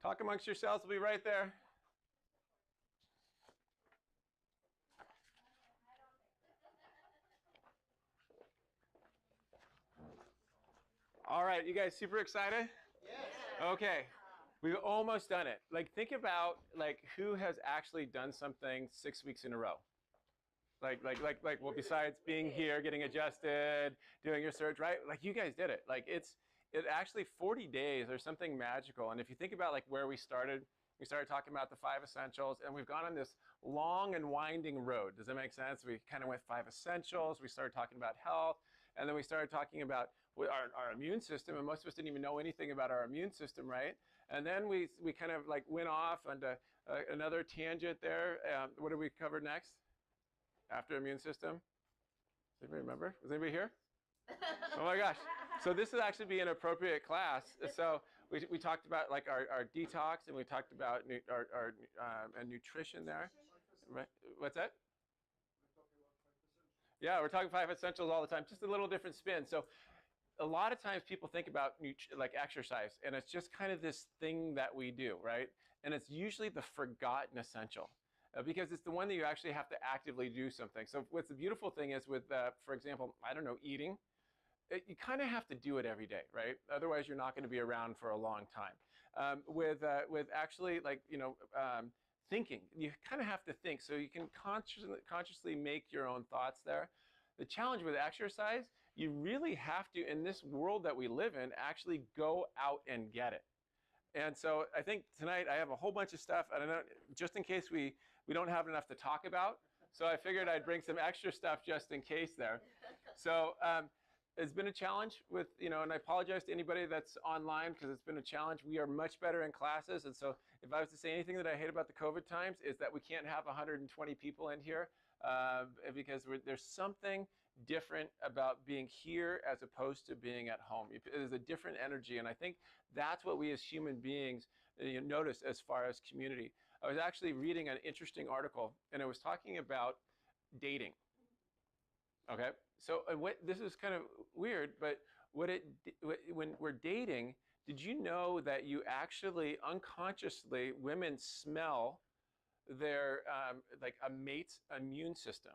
Talk amongst yourselves. We'll be right there. All right, you guys super excited? Yes. Okay, we've almost done it. Like, think about like who has actually done something 6 weeks in a row. Well, besides being here, getting adjusted, doing your search, right? Like, you guys did it. Like, it actually 40 days or something magical. And if you think about like where we started talking about the 5 essentials, and we've gone on this long and winding road. Does that make sense? We kind of went 5 essentials. We started talking about health, and then we started talking about our immune system. And most of us didn't even know anything about our immune system, right? And then we kind of like went off onto another tangent there. What did we cover next? After immune system? Does anybody remember? Was anybody here? Oh my gosh. So this would actually be an appropriate class. So we talked about like our detox, and we talked about our nutrition there. Right? What's that? Yeah, we're talking 5 essentials all the time, just a little different spin. So a lot of times people think about like exercise, and it's just kind of this thing that we do, right? And it's usually the forgotten essential. Because it's the one that you actually have to actively do something. So what's the beautiful thing is with, for example, I don't know, eating, you kind of have to do it every day, right? Otherwise, you're not going to be around for a long time. With actually, like, thinking, you kind of have to think. So you can consciously make your own thoughts there. The challenge with exercise, you really have to, in this world that we live in, actually go out and get it. And so I think tonight I have a whole bunch of stuff, I don't know, just in case we don't have enough to talk about. So I figured I'd bring some extra stuff just in case there. So it's been a challenge with, and I apologize to anybody that's online because it's been a challenge. We are much better in classes. And so if I was to say anything that I hate about the COVID times is that we can't have 120 people in here because there's something different about being here as opposed to being at home. There's a different energy, and I think that's what we as human beings notice as far as community. I was actually reading an interesting article, and it was talking about dating. Okay, so this is kind of weird, but when we're dating, did you know that you actually unconsciously, women smell their like a mate's immune system?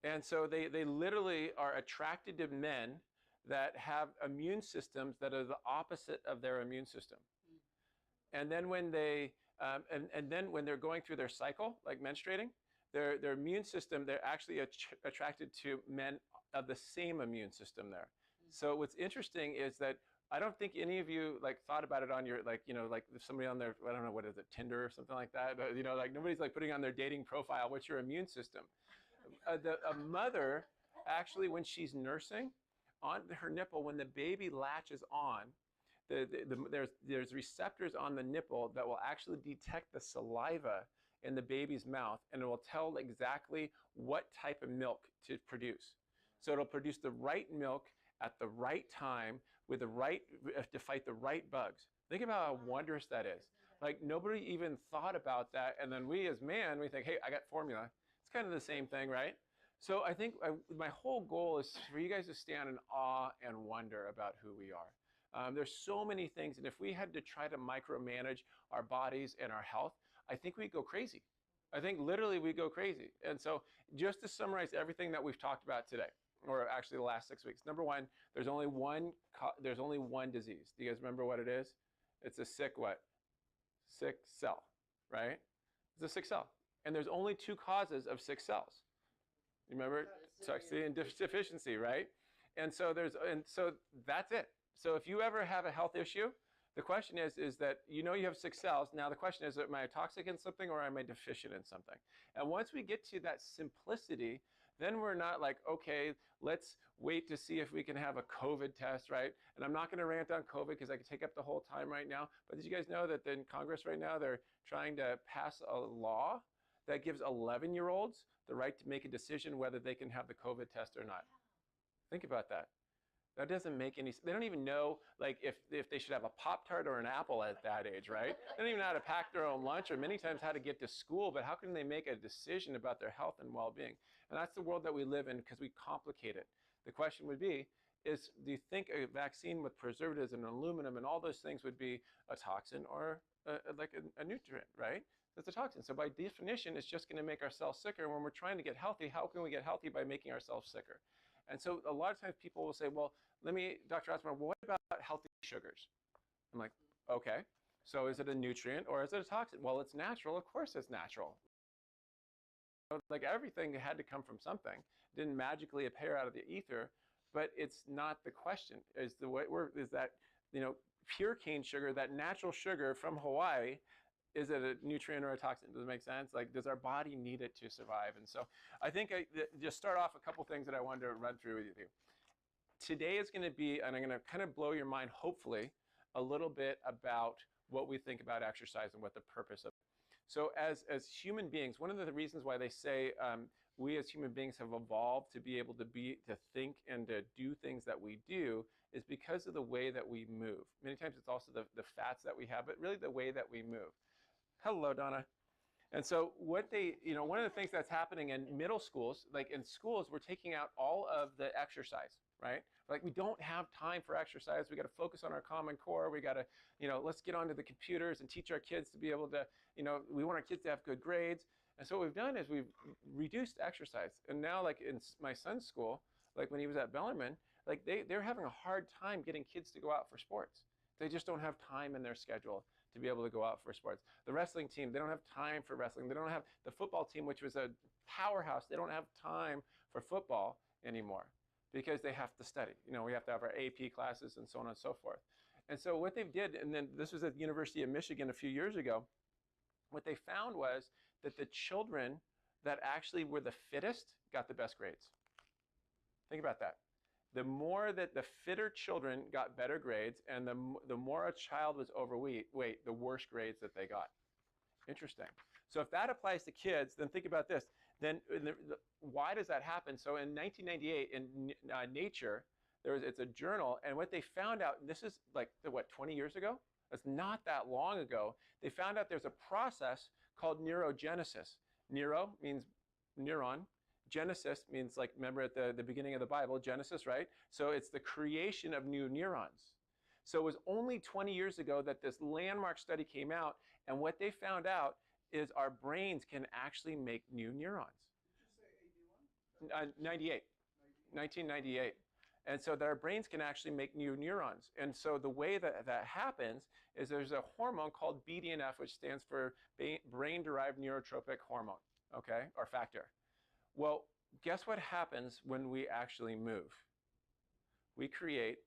And so they literally are attracted to men that have immune systems that are the opposite of their immune system. And then when and then when they're going through their cycle, like menstruating, their immune system, they're actually attracted to men of the same immune system there. So what's interesting is that I don't think any of you like thought about it on your like if somebody on their, I don't know, what is it, Tinder or something like that, but like nobody's like putting on their dating profile, what's your immune system? A mother, actually, when she's nursing, on her nipple, when the baby latches on, there's receptors on the nipple that will actually detect the saliva in the baby's mouth, and it will tell exactly what type of milk to produce. So it'll produce the right milk at the right time with the right to fight the right bugs. Think about how wondrous that is. Like, nobody even thought about that, and then we as man, we think, hey, I got formula. It's kind of the same thing, right? So I think my whole goal is for you guys to stand in awe and wonder about who we are. There's so many things, and if we had to try to micromanage our bodies and our health, I think we'd go crazy. I think literally we'd go crazy. And so just to summarize everything that we've talked about today, or actually the last 6 weeks. Number one, there's only one disease. Do you guys remember what it is? It's a sick what? Sick cell, right? It's a sick cell. And there's only 2 causes of sick cells. You remember? Toxicity and deficiency, right? And so that's it. So if you ever have a health issue, the question is that you have sick cells. Now the question is, am I toxic in something or am I deficient in something? And once we get to that simplicity, then we're not like, okay, let's wait to see if we can have a COVID test, right? And I'm not going to rant on COVID because I could take up the whole time right now. But did you guys know that in Congress right now, they're trying to pass a law that gives 11-year-olds the right to make a decision whether they can have the COVID test or not? Think about that. That doesn't make any sense. They don't even know like if they should have a Pop-Tart or an apple at that age, right? They don't even know how to pack their own lunch or many times how to get to school, but how can they make a decision about their health and well-being? And that's the world that we live in because we complicate it. The question would be, is, do you think a vaccine with preservatives and aluminum and all those things would be a toxin or like a nutrient, right? It's a toxin. So by definition, it's just going to make our cells sicker. And when we're trying to get healthy, how can we get healthy? By making ourselves sicker. And so a lot of times people will say, well, Dr. Osborne, what about healthy sugars? I'm like, okay, so is it a nutrient or is it a toxin? Well, it's natural. Of course it's natural. Like everything had to come from something. It didn't magically appear out of the ether, but it's not the question. Is that, pure cane sugar, that natural sugar from Hawaii, is it a nutrient or a toxin? Does it make sense? Like, does our body need it to survive? And so I think just start off a couple things that I wanted to run through with you. Today is going to be, and I'm going to kind of blow your mind, hopefully, a little bit about what we think about exercise and what the purpose of it. So as human beings, one of the reasons why they say we as human beings have evolved to be able to think and to do things that we do is because of the way that we move. Many times it's also the fats that we have, but really the way that we move. Hello, Donna. And so one of the things that's happening in middle schools, like in schools, we're taking out all of the exercise, right? Like we don't have time for exercise. We got to focus on our Common Core. We got to, let's get onto the computers and teach our kids to be able to, we want our kids to have good grades. And so what we've done is we've reduced exercise. And now like in my son's school, like when he was at Bellarmine, like they're having a hard time getting kids to go out for sports. They just don't have time in their schedule to be able to go out for sports. The wrestling team, they don't have time for wrestling. They don't have the football team, which was a powerhouse. They don't have time for football anymore because they have to study. We have to have our AP classes and so on and so forth. And so what they did, and then this was at the University of Michigan a few years ago, what they found was that the children that actually were the fittest got the best grades. Think about that. The more that the fitter children got better grades, and the more a child was overweight, the worse grades that they got. Interesting. So if that applies to kids, then think about this. Then why does that happen? So in 1998, in Nature, it's a journal, and what they found out, and this is like, 20 years ago? It's not that long ago. They found out there's a process called neurogenesis. Neuro means neuron. Genesis means, like, remember at the beginning of the Bible, Genesis, right? So it's the creation of new neurons. So it was only 20 years ago that this landmark study came out, and what they found out is our brains can actually make new neurons. Did you say 81? 1998. And so that our brains can actually make new neurons. And so the way that happens is there's a hormone called BDNF, which stands for brain-derived neurotrophic hormone, okay, or factor. Well, guess what happens when we actually move? We create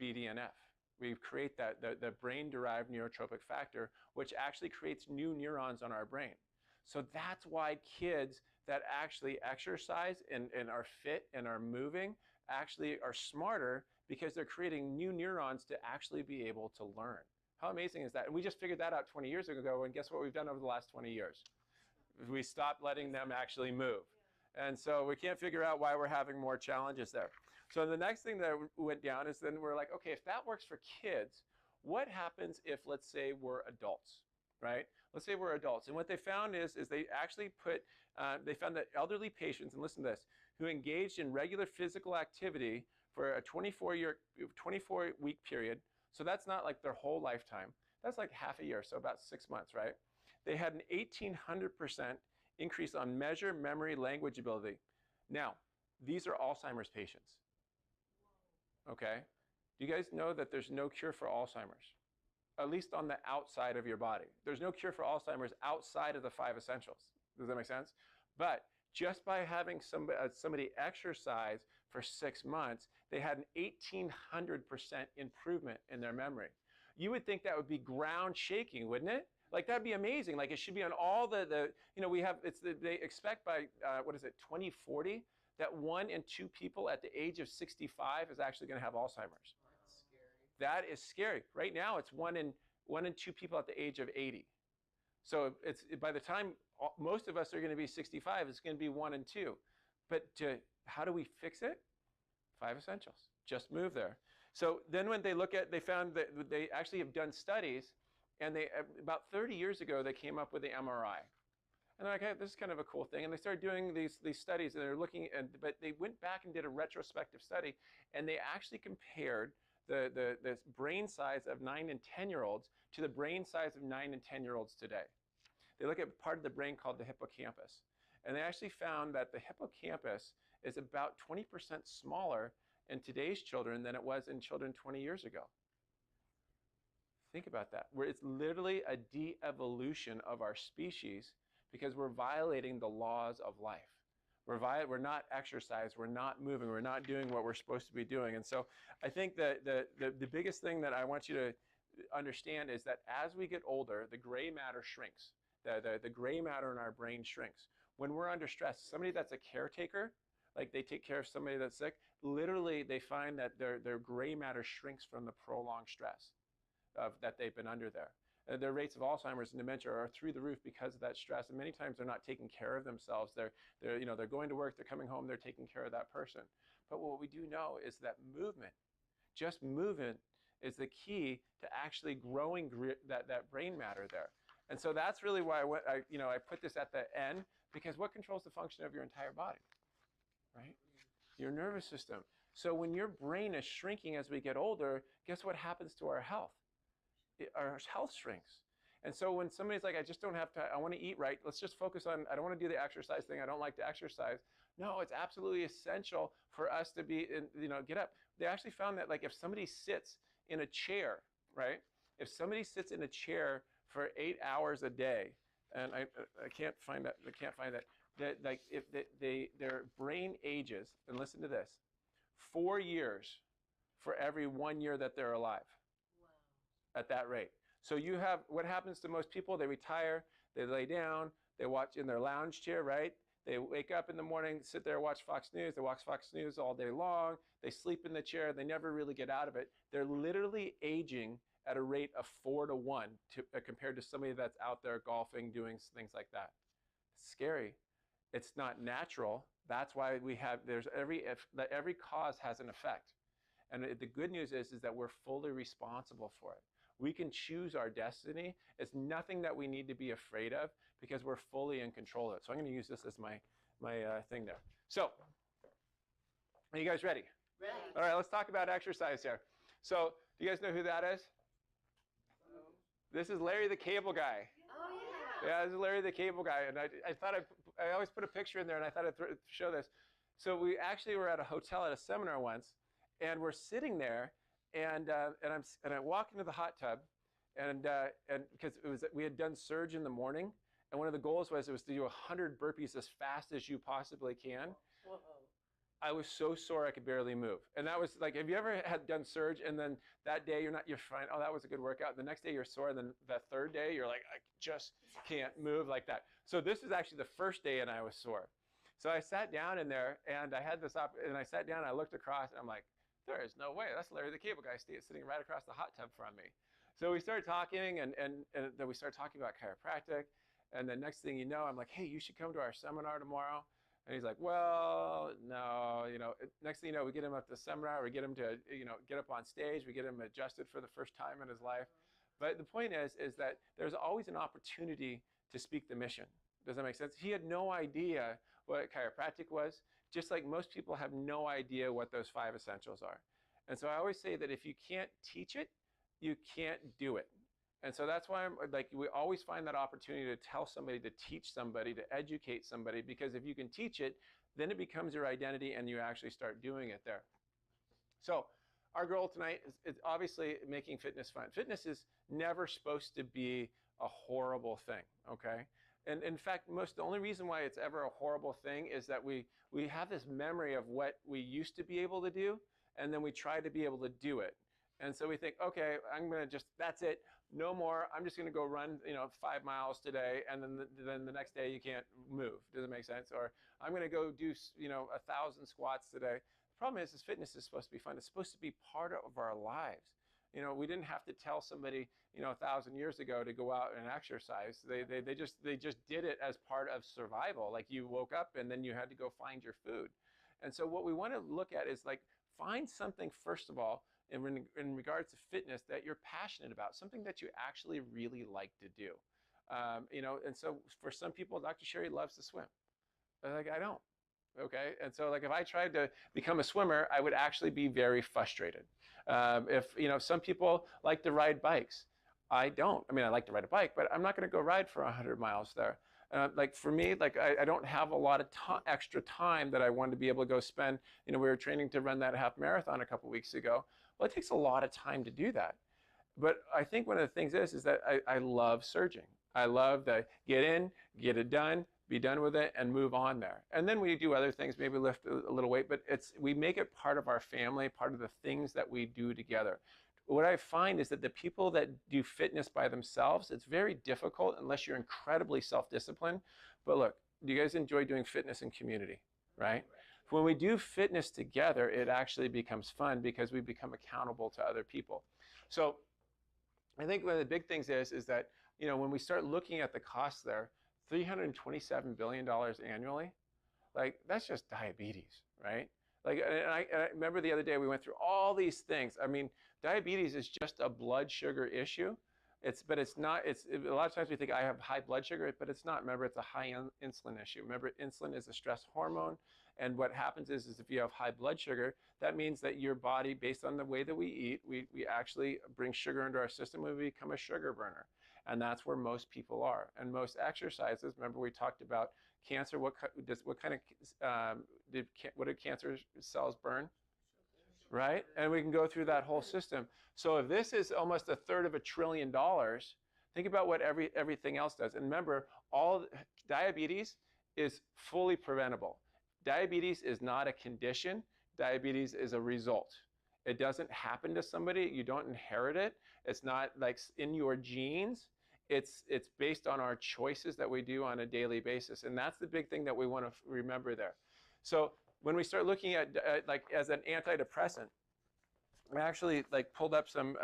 BDNF. We create the brain-derived neurotrophic factor, which actually creates new neurons on our brain. So that's why kids that actually exercise and are fit and are moving actually are smarter, because they're creating new neurons to actually be able to learn. How amazing is that? And we just figured that out 20 years ago, and guess what we've done over the last 20 years? We stopped letting them actually move. And so we can't figure out why we're having more challenges there. So the next thing that went down is then we're like, okay, if that works for kids, what happens if, let's say, we're adults, right? Let's say we're adults. And what they found is they actually they found that elderly patients, and listen to this, who engaged in regular physical activity for a 24-week period, so that's not like their whole lifetime, that's like half a year, so about 6 months, right? They had an 1,800% increase on measure, memory, language ability. Now, these are Alzheimer's patients. Okay? Do you guys know that there's no cure for Alzheimer's? At least on the outside of your body. There's no cure for Alzheimer's outside of the 5 essentials. Does that make sense? But just by having somebody exercise for 6 months, they had an 1,800% improvement in their memory. You would think that would be ground shaking, wouldn't it? Like, that'd be amazing. Like, it should be on all they expect by, 2040, that 1 in 2 people at the age of 65 is actually going to have Alzheimer's. That's scary. That is scary. Right now, it's 1 in 2 people at the age of 80. So it's, by the time most of us are going to be 65, it's going to be 1 in 2. But how do we fix it? 5 essentials. Just move there. So then when they found that they actually have done studies, and about 30 years ago, they came up with the MRI. And they're like, hey, this is kind of a cool thing. And they started doing these studies, and they're looking at, but they went back and did a retrospective study, and they actually compared the brain size of 9 and 10-year-olds to the brain size of 9 and 10-year-olds today. They look at part of the brain called the hippocampus. And they actually found that the hippocampus is about 20% smaller in today's children than it was in children 20 years ago. Think about that. Where it's literally a de-evolution of our species because we're violating the laws of life. We're not exercised, we're not moving, we're not doing what we're supposed to be doing. And so I think that the biggest thing that I want you to understand is that as we get older, the gray matter shrinks. The gray matter in our brain shrinks. When we're under stress, somebody that's a caretaker, like they take care of somebody that's sick, literally they find that their gray matter shrinks from the prolonged stress that they've been under there. Their rates of Alzheimer's and dementia are through the roof because of that stress. And many times they're not taking care of themselves. They're going to work, they're coming home, they're taking care of that person. But what we do know is that movement, just movement, is the key to actually growing that brain matter there. And so that's really why I put this at the end, because what controls the function of your entire body, right? Your nervous system. So when your brain is shrinking as we get older, guess what happens to our health? Our health shrinks. And so when somebody's like, I just don't have time, I want to eat right, let's just focus on, I don't want to do the exercise thing, I don't like to exercise. No, it's absolutely essential for us to be, get up. They actually found that like if somebody sits in a chair, right? If somebody sits in a chair for 8 hours a day, and I can't find that, that like if their brain ages, and listen to this, 4 years for every 1 year that they're alive. Wow. At that rate. So you have, what happens to most people? They retire, they lay down, they watch in their lounge chair, right? They wake up in the morning, sit there, watch Fox News. They watch Fox News all day long. They sleep in the chair. They never really get out of it. They're literally aging at a rate of 4 to 1 compared to somebody that's out there golfing, doing things like that. It's scary. It's not natural. That's why we have, every cause has an effect. And the good news is that we're fully responsible for it. We can choose our destiny. It's nothing that we need to be afraid of because we're fully in control of it. So I'm going to use this as my thing there. So, are you guys ready? Ready. All right, let's talk about exercise here. So, do you guys know who that is? This is Larry the Cable Guy. Oh, yeah. Yeah, this is Larry the Cable Guy. And I thought I always put a picture in there, and I thought I'd show this. So we actually were at a hotel at a seminar once, and we're sitting there, and I walk into the hot tub, and because we had done surge in the morning, and one of the goals was to do 100 burpees as fast as you possibly can. Whoa. I was so sore I could barely move. And that was like, have you ever done surge and then that day you're fine, oh, that was a good workout. The next day you're sore, and then the third day you're like, I just can't move like that. So this is actually the first day and I was sore. So I sat down in there and I had this and I sat down and I looked across and I'm like, there is no way. That's Larry the Cable Guy sitting right across the hot tub from me. So we started talking and then we started talking about chiropractic. And the next thing you know, I'm like, hey, you should come to our seminar tomorrow. And he's like, well, no, next thing you know, we get him up to the seminar, we get him to, get up on stage, we get him adjusted for the first time in his life. But the point is that there's always an opportunity to speak the mission. Does that make sense? He had no idea what chiropractic was, just like most people have no idea what those 5 essentials are. And so I always say that if you can't teach it, you can't do it. And so that's why we always find that opportunity to tell somebody, to teach somebody, to educate somebody, because if you can teach it, then it becomes your identity and you actually start doing it there. So our goal tonight is obviously making fitness fun. Fitness is never supposed to be a horrible thing, okay? And in fact, the only reason why it's ever a horrible thing is that we have this memory of what we used to be able to do, and then we try to be able to do it. And so we think, okay, I'm going to that's it. No more. I'm just going to go run, 5 miles today, and then the next day you can't move. Does it make sense? Or I'm going to go do, 1,000 squats today. The problem is fitness is supposed to be fun. It's supposed to be part of our lives. We didn't have to tell somebody, 1,000 years ago to go out and exercise. They just did it as part of survival. Like you woke up and then you had to go find your food. And so what we want to look at is find something, first of all, in regards to fitness that you're passionate about, something that you actually really like to do. You know, and so for some people, Dr. Sherry loves to swim. Like, I don't. Okay, and so like if I tried to become a swimmer, I would actually be very frustrated. If you know, some people like to ride bikes. I don't. I mean, I like to ride a bike, but I'm not going to go ride for 100 miles there. Like for me, like I don't have a lot of extra time that I want to be able to go spend. You know, we were training to run that half marathon a couple weeks ago. Well, it takes a lot of time to do that. But I think one of the things is that I love surging. I love to get in, get it done, be done with it, and move on there. And then we do other things, maybe lift a little weight, but we make it part of our family, part of the things that we do together. What I find is that the people that do fitness by themselves, it's very difficult unless you're incredibly self-disciplined. But look, do you guys enjoy doing fitness in community, right? When we do fitness together, it actually becomes fun because we become accountable to other people. So I think one of the big things is that, you know, when we start looking at the costs there, $327 billion annually, like that's just diabetes, right? Like, and I remember the other day we went through all these things. I mean, diabetes is just a blood sugar issue. But it's not, a lot of times we think I have high blood sugar, but it's not. Remember, it's a high insulin issue. Remember, insulin is a stress hormone. And what happens is if you have high blood sugar, that means that your body, based on the way that we eat, we actually bring sugar into our system and we become a sugar burner. And that's where most people are. And most exercises, remember we talked about cancer, what did cancer cells burn? Right? And we can go through that whole system. So if this is almost $1/3 of $1 trillion, think about what everything else does. And remember, all diabetes is fully preventable. Diabetes is not a condition. Diabetes is a result. It doesn't happen to somebody. You don't inherit it. It's not like in your genes. It's based on our choices that we do on a daily basis. And that's the big thing that we want to remember there. So when we start looking at like as an antidepressant, I actually like pulled up some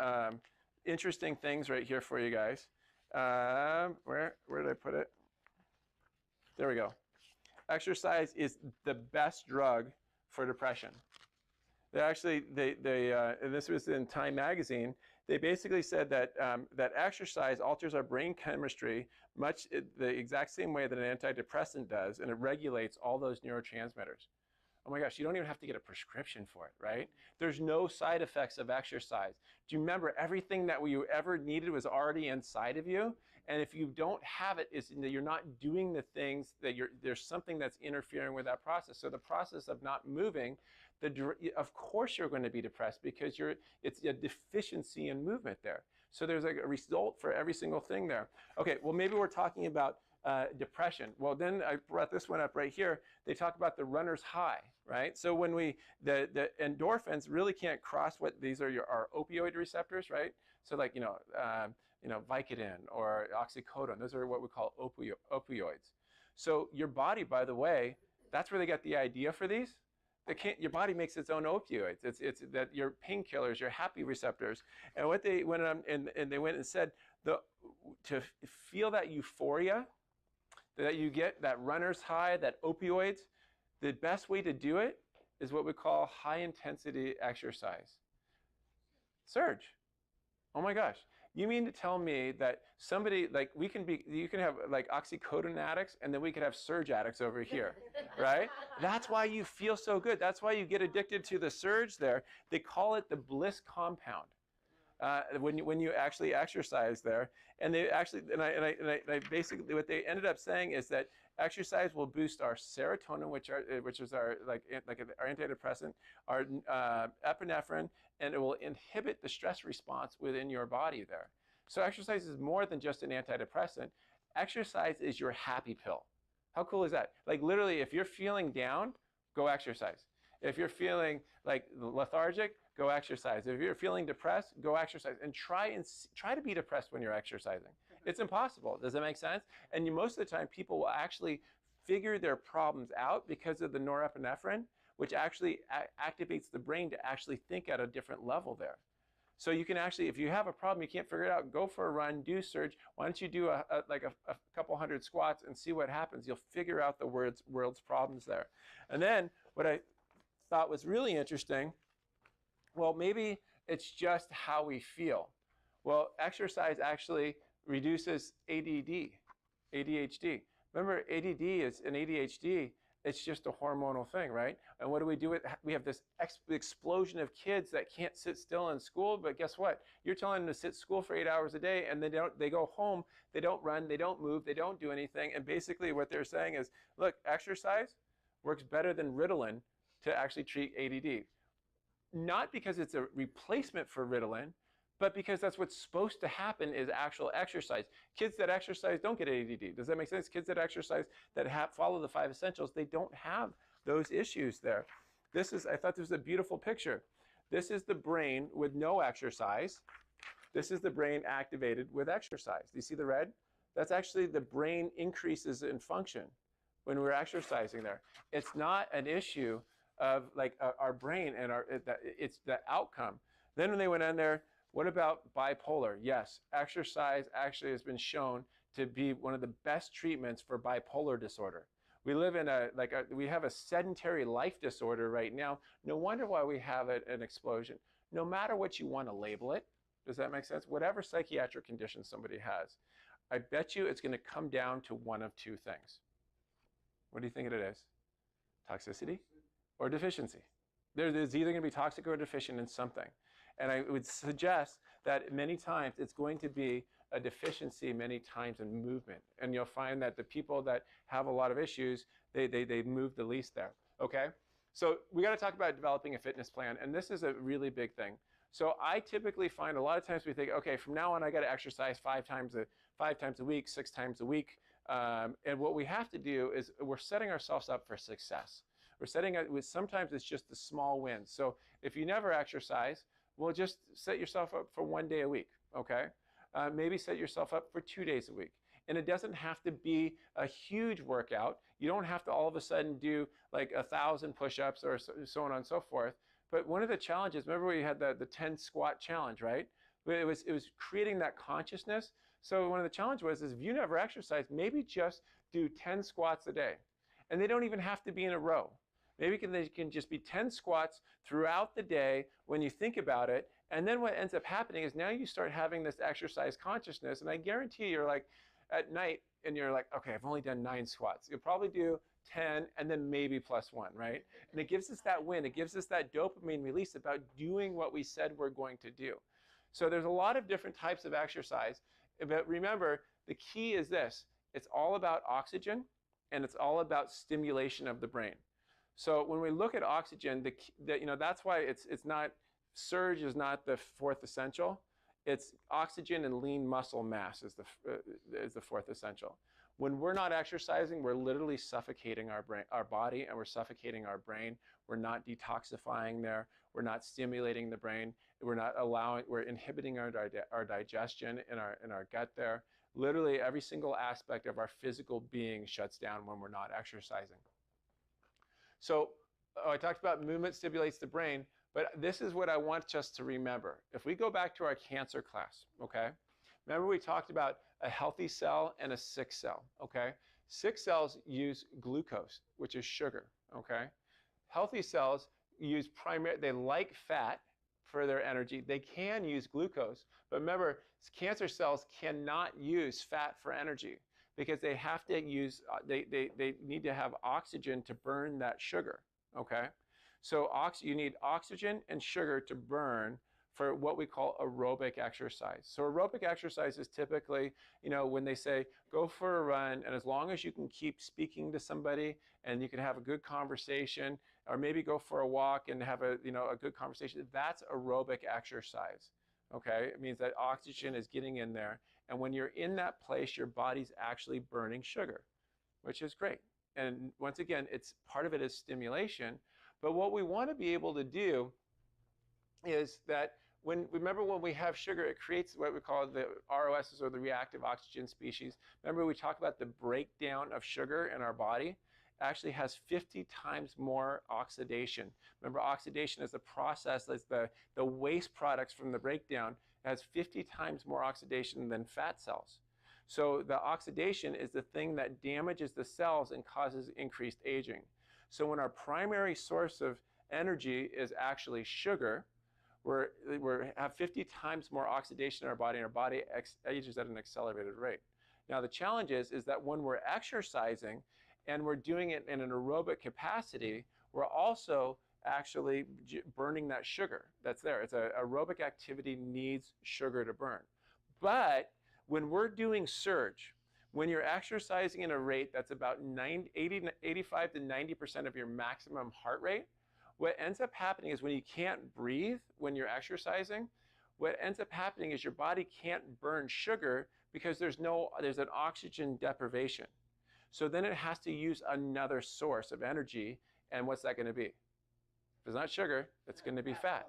interesting things right here for you guys. Where did I put it? There we go. Exercise is the best drug for depression. They actually, and this was in Time magazine, they basically said that, that exercise alters our brain chemistry much the exact same way that an antidepressant does, and it regulates all those neurotransmitters. Oh my gosh, you don't even have to get a prescription for it, right? There's no side effects of exercise. Do you remember everything that you ever needed was already inside of you? And if you don't have it, you're not doing the things that there's something that's interfering with that process. So the process of not moving, of course you're going to be depressed because it's a deficiency in movement there. So there's like a result for every single thing there. Okay, well maybe we're talking about depression. Well, then I brought this one up right here. They talk about the runner's high, right? So when the endorphins really can't cross what these are our opioid receptors, right? So like, Vicodin or oxycodone, those are what we call opioids. So your body, by the way, that's where they got the idea for these. Your body makes its own opioids. It's that your painkillers, your happy receptors. And what they went on and they went and said, to feel that euphoria, that you get, that runner's high, that opioids, the best way to do it is what we call high intensity exercise. Surge. Oh my gosh. You mean to tell me that somebody, like you can have like oxycodone addicts and then we could have surge addicts over here, right? That's why you feel so good. That's why you get addicted to the surge there. They call it the bliss compound. When you actually exercise there, and they actually, and I basically what they ended up saying is that exercise will boost our serotonin, which is our our antidepressant, our epinephrine, and it will inhibit the stress response within your body there. So exercise is more than just an antidepressant. Exercise is your happy pill. How cool is that? Like literally, if you're feeling down, go exercise. If you're feeling like lethargic, go exercise. If you're feeling depressed, go exercise. And try to be depressed when you're exercising. It's impossible. Does that make sense? And most of the time, people will actually figure their problems out because of the norepinephrine, which actually activates the brain to actually think at a different level there. So you can actually, if you have a problem, you can't figure it out, go for a run, do surge. Why don't you do a couple hundred squats and see what happens? You'll figure out the world's problems there. And then what I thought was really interesting, well, maybe it's just how we feel. Well, exercise actually reduces ADD, ADHD. Remember, ADD is an ADHD. It's just a hormonal thing, right? And what do we do with? We have this explosion of kids that can't sit still in school. But guess what? You're telling them to sit school for 8 hours a day, and they don't. They go home. They don't run. They don't move. They don't do anything. And basically, what they're saying is, look, exercise works better than Ritalin to actually treat ADD. Not because it's a replacement for Ritalin, but because that's what's supposed to happen is actual exercise. Kids that exercise don't get ADD. Does that make sense? Kids that exercise, that follow the 5 essentials, they don't have those issues there. I thought this was a beautiful picture. This is the brain with no exercise. This is the brain activated with exercise. Do you see the red? That's actually the brain increases in function when we're exercising there. It's not an issue of like our brain and it's the outcome. Then when they went in there, what about bipolar? Yes, exercise actually has been shown to be one of the best treatments for bipolar disorder. We live in we have a sedentary life disorder right now. No wonder why we have an explosion. No matter what you want to label it, does that make sense? Whatever psychiatric condition somebody has, I bet you it's going to come down to one of two things. What do you think it is? Toxicity or deficiency? There's either going to be toxic or deficient in something. And I would suggest that many times it's going to be a deficiency many times in movement. And you'll find that the people that have a lot of issues, they move the least there, okay? So we got to talk about developing a fitness plan, and this is a really big thing. So I typically find a lot of times we think, okay, from now on I got to exercise 5 times a week, 6 times a week. And what we have to do is we're setting ourselves up for success. We're setting up with, sometimes it's just the small wins. So if you never exercise, well, just set yourself up for 1 day a week, okay? Maybe set yourself up for 2 days a week. And it doesn't have to be a huge workout. You don't have to all of a sudden do like 1,000 push-ups or so on and so forth. But one of the challenges, remember we had the 10 squat challenge, right? It was creating that consciousness. So one of the challenges was if you never exercise, maybe just do 10 squats a day. And they don't even have to be in a row. Maybe they can just be 10 squats throughout the day when you think about it. And then what ends up happening is now you start having this exercise consciousness. And I guarantee you're like at night and you're like, okay, I've only done 9 squats. You'll probably do 10 and then maybe plus 1, right? And it gives us that win. It gives us that dopamine release about doing what we said we're going to do. So there's a lot of different types of exercise. But remember, the key is this. It's all about oxygen and it's all about stimulation of the brain. So when we look at oxygen, that's why it's not, surge is not the 4th essential. It's oxygen and lean muscle mass is the 4th essential. When we're not exercising, we're literally suffocating our body, and we're suffocating our brain. We're not detoxifying there. We're not stimulating the brain. We're inhibiting our digestion in our gut there. Literally every single aspect of our physical being shuts down when we're not exercising. So I talked about movement stimulates the brain, but this is what I want us to remember. If we go back to our cancer class, okay? Remember we talked about a healthy cell and a sick cell, okay? Sick cells use glucose, which is sugar, okay? Healthy cells they like fat for their energy. They can use glucose, but remember, cancer cells cannot use fat for energy, because they have to use, they need to have oxygen to burn that sugar, okay? So you need oxygen and sugar to burn for what we call aerobic exercise. So aerobic exercise is typically, when they say, go for a run, and as long as you can keep speaking to somebody and you can have a good conversation, or maybe go for a walk and have a good conversation, that's aerobic exercise, okay? It means that oxygen is getting in there. And when you're in that place, your body's actually burning sugar, which is great. And once again, part of it is stimulation. But what we want to be able to do is that remember when we have sugar, it creates what we call the ROSs, or the reactive oxygen species. Remember we talked about the breakdown of sugar in our body? Actually has 50 times more oxidation. Remember, oxidation is the process, that's the waste products from the breakdown. It has 50 times more oxidation than fat cells. So the oxidation is the thing that damages the cells and causes increased aging. So when our primary source of energy is actually sugar, we have 50 times more oxidation in our body, and our body ages at an accelerated rate. Now, the challenge is that when we're exercising and we're doing it in an aerobic capacity, we're also actually burning that sugar that's there. It's aerobic activity needs sugar to burn. But when we're doing surge, when you're exercising in a rate that's about 85 to 90% of your maximum heart rate, what ends up happening is when you can't breathe when you're exercising, what ends up happening is your body can't burn sugar because there's an oxygen deprivation. So then it has to use another source of energy, and what's that going to be? If it's not sugar, it's going to be fat.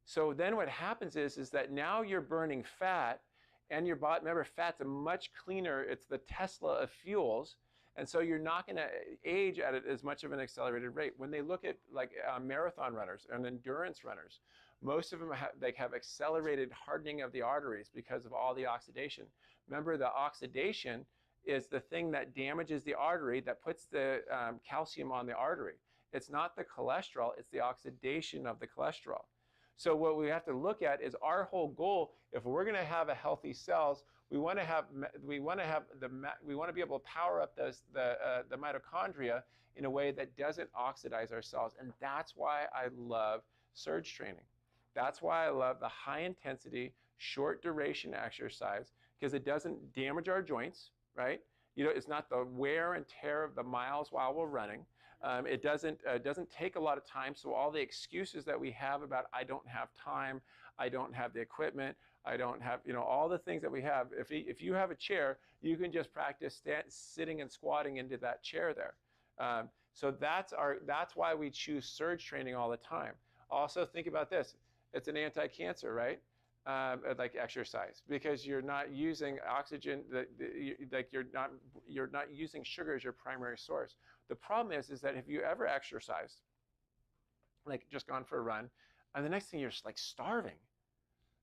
So then what happens is that now you're burning fat, and your body, remember, fat's a much cleaner, it's the Tesla of fuels, and so you're not going to age at it as much of an accelerated rate. When they look at like marathon runners and endurance runners, most of them have accelerated hardening of the arteries because of all the oxidation. Remember, the oxidation is the thing that damages the artery, that puts the calcium on the artery. It's not the cholesterol, it's the oxidation of the cholesterol. So what we have to look at is our whole goal. If we're going to have a healthy cells, we want to be able to power up the mitochondria in a way that doesn't oxidize our cells, and that's why I love surge training. That's why I love the high intensity, short duration exercise, because it doesn't damage our joints, right? You know, it's not the wear and tear of the miles while we're running. It doesn't take a lot of time. So all the excuses that we have about I don't have time, I don't have the equipment, I don't have, you know, all the things that we have. If you have a chair, you can just practice sitting and squatting into that chair there. So that's why we choose surge training all the time. Also think about this. It's an anti-cancer, right? Like exercise, because you're not using oxygen, like you're not using sugar as your primary source. The problem is that if you ever exercised, like just gone for a run, and the next thing you're just like starving,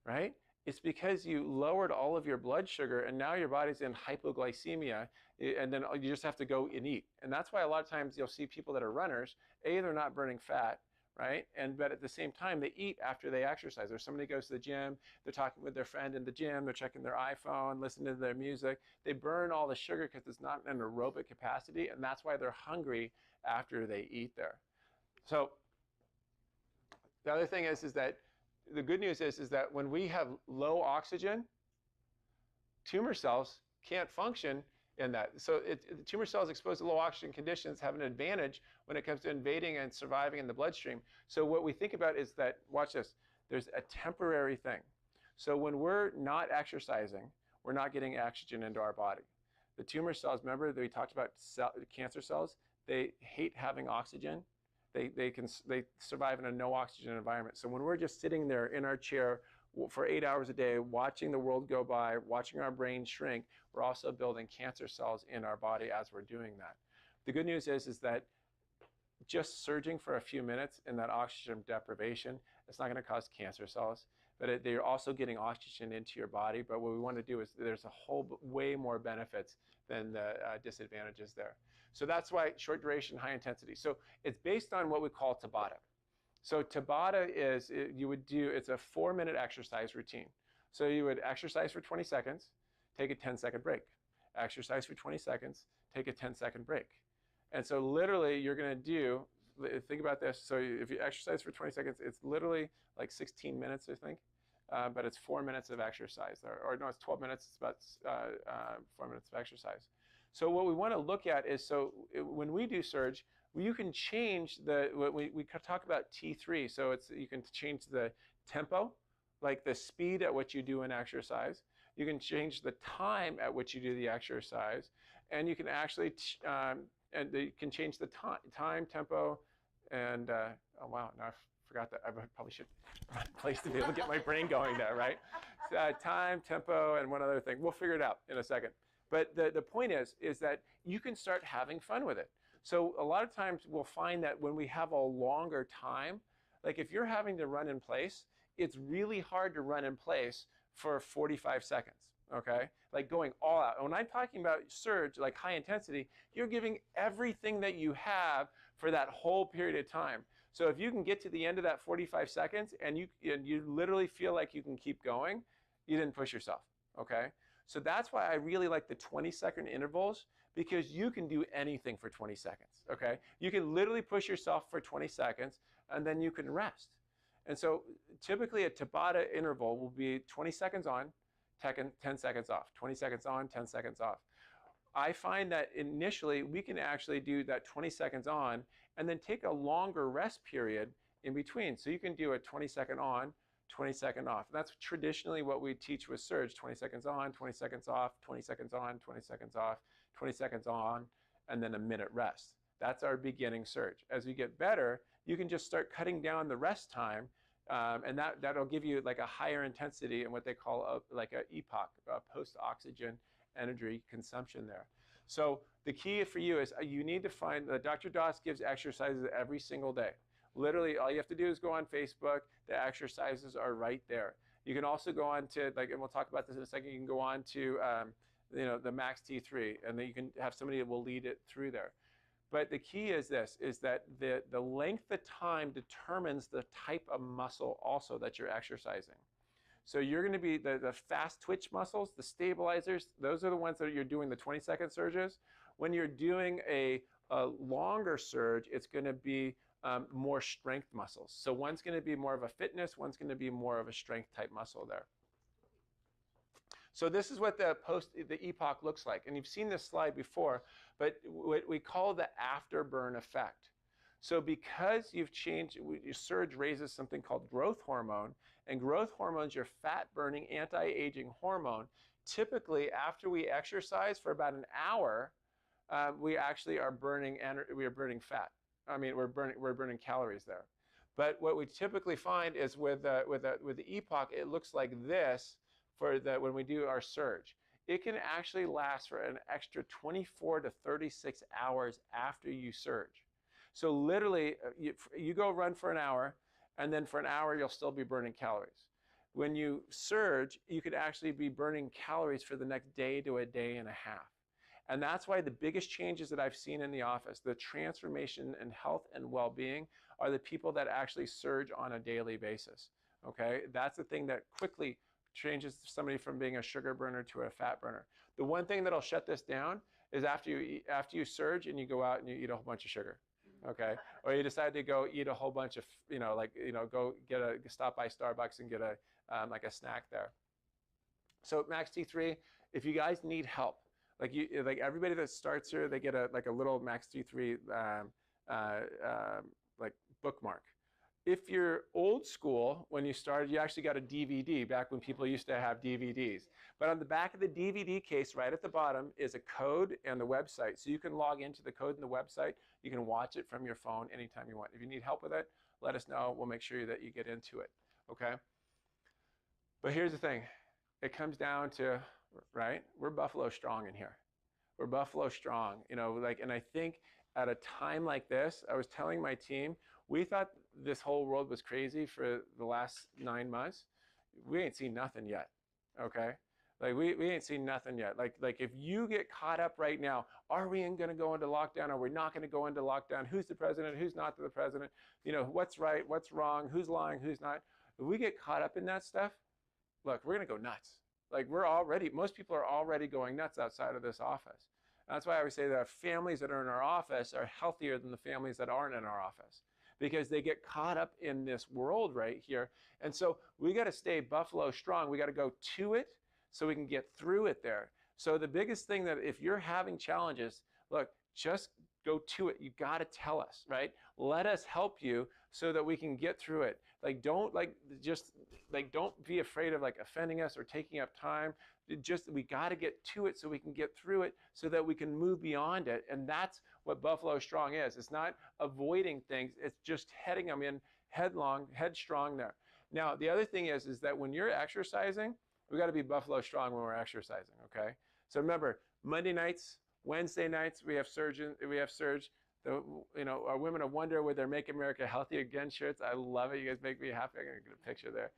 right? It's because you lowered all of your blood sugar, and now your body's in hypoglycemia, and then you just have to go and eat. And that's why a lot of times you'll see people that are runners, they're not burning fat, right? But at the same time, they eat after they exercise. Or somebody goes to the gym, they're talking with their friend in the gym, they're checking their iPhone, listening to their music. They burn all the sugar because it's not an aerobic capacity, and that's why they're hungry after they eat there. So the other thing is that the good news is that when we have low oxygen, tumor cells can't function in that. So the tumor cells exposed to low oxygen conditions have an advantage when it comes to invading and surviving in the bloodstream. So what we think about is that, watch this, there's a temporary thing. So when we're not exercising, we're not getting oxygen into our body. The tumor cells, remember that we talked about cancer cells, they hate having oxygen. They survive in a no oxygen environment. So when we're just sitting there in our chair for 8 hours a day, watching the world go by, watching our brain shrink, we're also building cancer cells in our body as we're doing that. The good news is that just surging for a few minutes in that oxygen deprivation, it's not going to cause cancer cells, but they're also getting oxygen into your body. But what we want to do is there's a whole way more benefits than the disadvantages there. So that's why short duration, high intensity. So it's based on what we call Tabata. So Tabata is, it's a 4-minute exercise routine. So you would exercise for 20 seconds, take a 10-second break. Exercise for 20 seconds, take a 10-second break. And so literally you're going to do, think about this. So if you exercise for 20 seconds, it's literally like 16 minutes, I think. But it's 4 minutes of exercise. Or no, it's 12 minutes. It's about 4 minutes of exercise. So what we want to look at is, so when we do surge, you can change we talk about T3. So you can change the tempo, like the speed at which you do an exercise. You can change the time at which you do the exercise. And you can actually, you can change the time, tempo, and, oh wow, now I forgot that. I probably should find a place to be able to get my brain going there, right? Time, tempo, and one other thing. We'll figure it out in a second. But the point is that you can start having fun with it. So a lot of times we'll find that when we have a longer time, like if you're having to run in place, it's really hard to run in place for 45 seconds, okay? Like going all out. When I'm talking about surge, like high intensity, you're giving everything that you have for that whole period of time. So if you can get to the end of that 45 seconds and you literally feel like you can keep going, you didn't push yourself, okay? So that's why I really like the 20-second intervals, because you can do anything for 20 seconds, okay? You can literally push yourself for 20 seconds and then you can rest. And so typically a Tabata interval will be 20 seconds on, 10 seconds off, 20 seconds on, 10 seconds off. I find that initially we can actually do that 20 seconds on and then take a longer rest period in between. So you can do a 20-second on, 20-second off. That's traditionally what we teach with surge: 20 seconds on, 20 seconds off, 20 seconds on, 20 seconds off, 20 seconds on, and then a minute rest. That's our beginning surge. As you get better, you can just start cutting down the rest time, and that'll give you like a higher intensity and what they call like a EPOC, post-oxygen energy consumption there. So the key for you is you need to find, Dr. Doss gives exercises every single day. Literally, all you have to do is go on Facebook. The exercises are right there. You can also go on to, like, and we'll talk about this in a second, you can go on to, the Max T3, and then you can have somebody that will lead it through there. But the key is this, is that the length of time determines the type of muscle also that you're exercising. So you're going to be the fast twitch muscles, the stabilizers, those are the ones that you're doing the 20-second surges. When you're doing a longer surge, it's going to be more strength muscles. So one's going to be more of a fitness, one's going to be more of a strength type muscle there. So this is what the EPOC looks like. And you've seen this slide before, but what we call the afterburn effect. So because you've changed, your surge raises something called growth hormone, and growth hormone is your fat-burning anti-aging hormone. Typically, after we exercise for about an hour, we actually are burning fat. I mean, we're burning calories there. But what we typically find is with the EPOC, it looks like this when we do our surge. It can actually last for an extra 24 to 36 hours after you surge. So literally, you go run for an hour, and then for an hour, you'll still be burning calories. When you surge, you could actually be burning calories for the next day to a day and a half. And that's why the biggest changes that I've seen in the office, the transformation in health and well-being, are the people that actually surge on a daily basis, okay? That's the thing that quickly changes somebody from being a sugar burner to a fat burner. The one thing that'll shut this down is after you surge and you go out and you eat a whole bunch of sugar, okay? Or you decide to go eat a whole bunch of, go stop by Starbucks and get like a snack there. So Max T3, if you guys need help, like everybody that starts here, they get a little Max T3 like bookmark. If you're old school, when you started, you actually got a DVD back when people used to have DVDs. But on the back of the DVD case, right at the bottom, is a code and the website. So you can log into the code and the website. You can watch it from your phone anytime you want. If you need help with it, let us know. We'll make sure that you get into it, okay? But here's the thing. It comes down to, right, we're Buffalo strong in here. We're Buffalo strong, and I think at a time like this, I was telling my team, we thought this whole world was crazy for the last 9 months. We ain't seen nothing yet, okay? Like we ain't seen nothing yet. Like if you get caught up right now, are we going to go into lockdown? Are we not going to go into lockdown? Who's the president? Who's not the president? What's right? What's wrong? Who's lying? Who's not? If we get caught up in that stuff, look, we're going to go nuts. Like most people are already going nuts outside of this office. That's why I always say that families that are in our office are healthier than the families that aren't in our office, because they get caught up in this world right here. And so we got to stay Buffalo strong. We got to go to it so we can get through it there. So the biggest thing that if you're having challenges, look, just go to it. You got to tell us, right? Let us help you so that we can get through it. Don't be afraid of offending us or taking up time. We got to get to it so we can get through it so that we can move beyond it. And that's what Buffalo Strong is. It's not avoiding things. It's just heading them in headstrong there. Now, the other thing is that when you're exercising, we got to be Buffalo Strong when we're exercising, okay? So remember, Monday nights, Wednesday nights, we have surge. Our Women of Wonder with their Make America Healthy Again shirts. I love it. You guys make me happy. I'm going to get a picture there.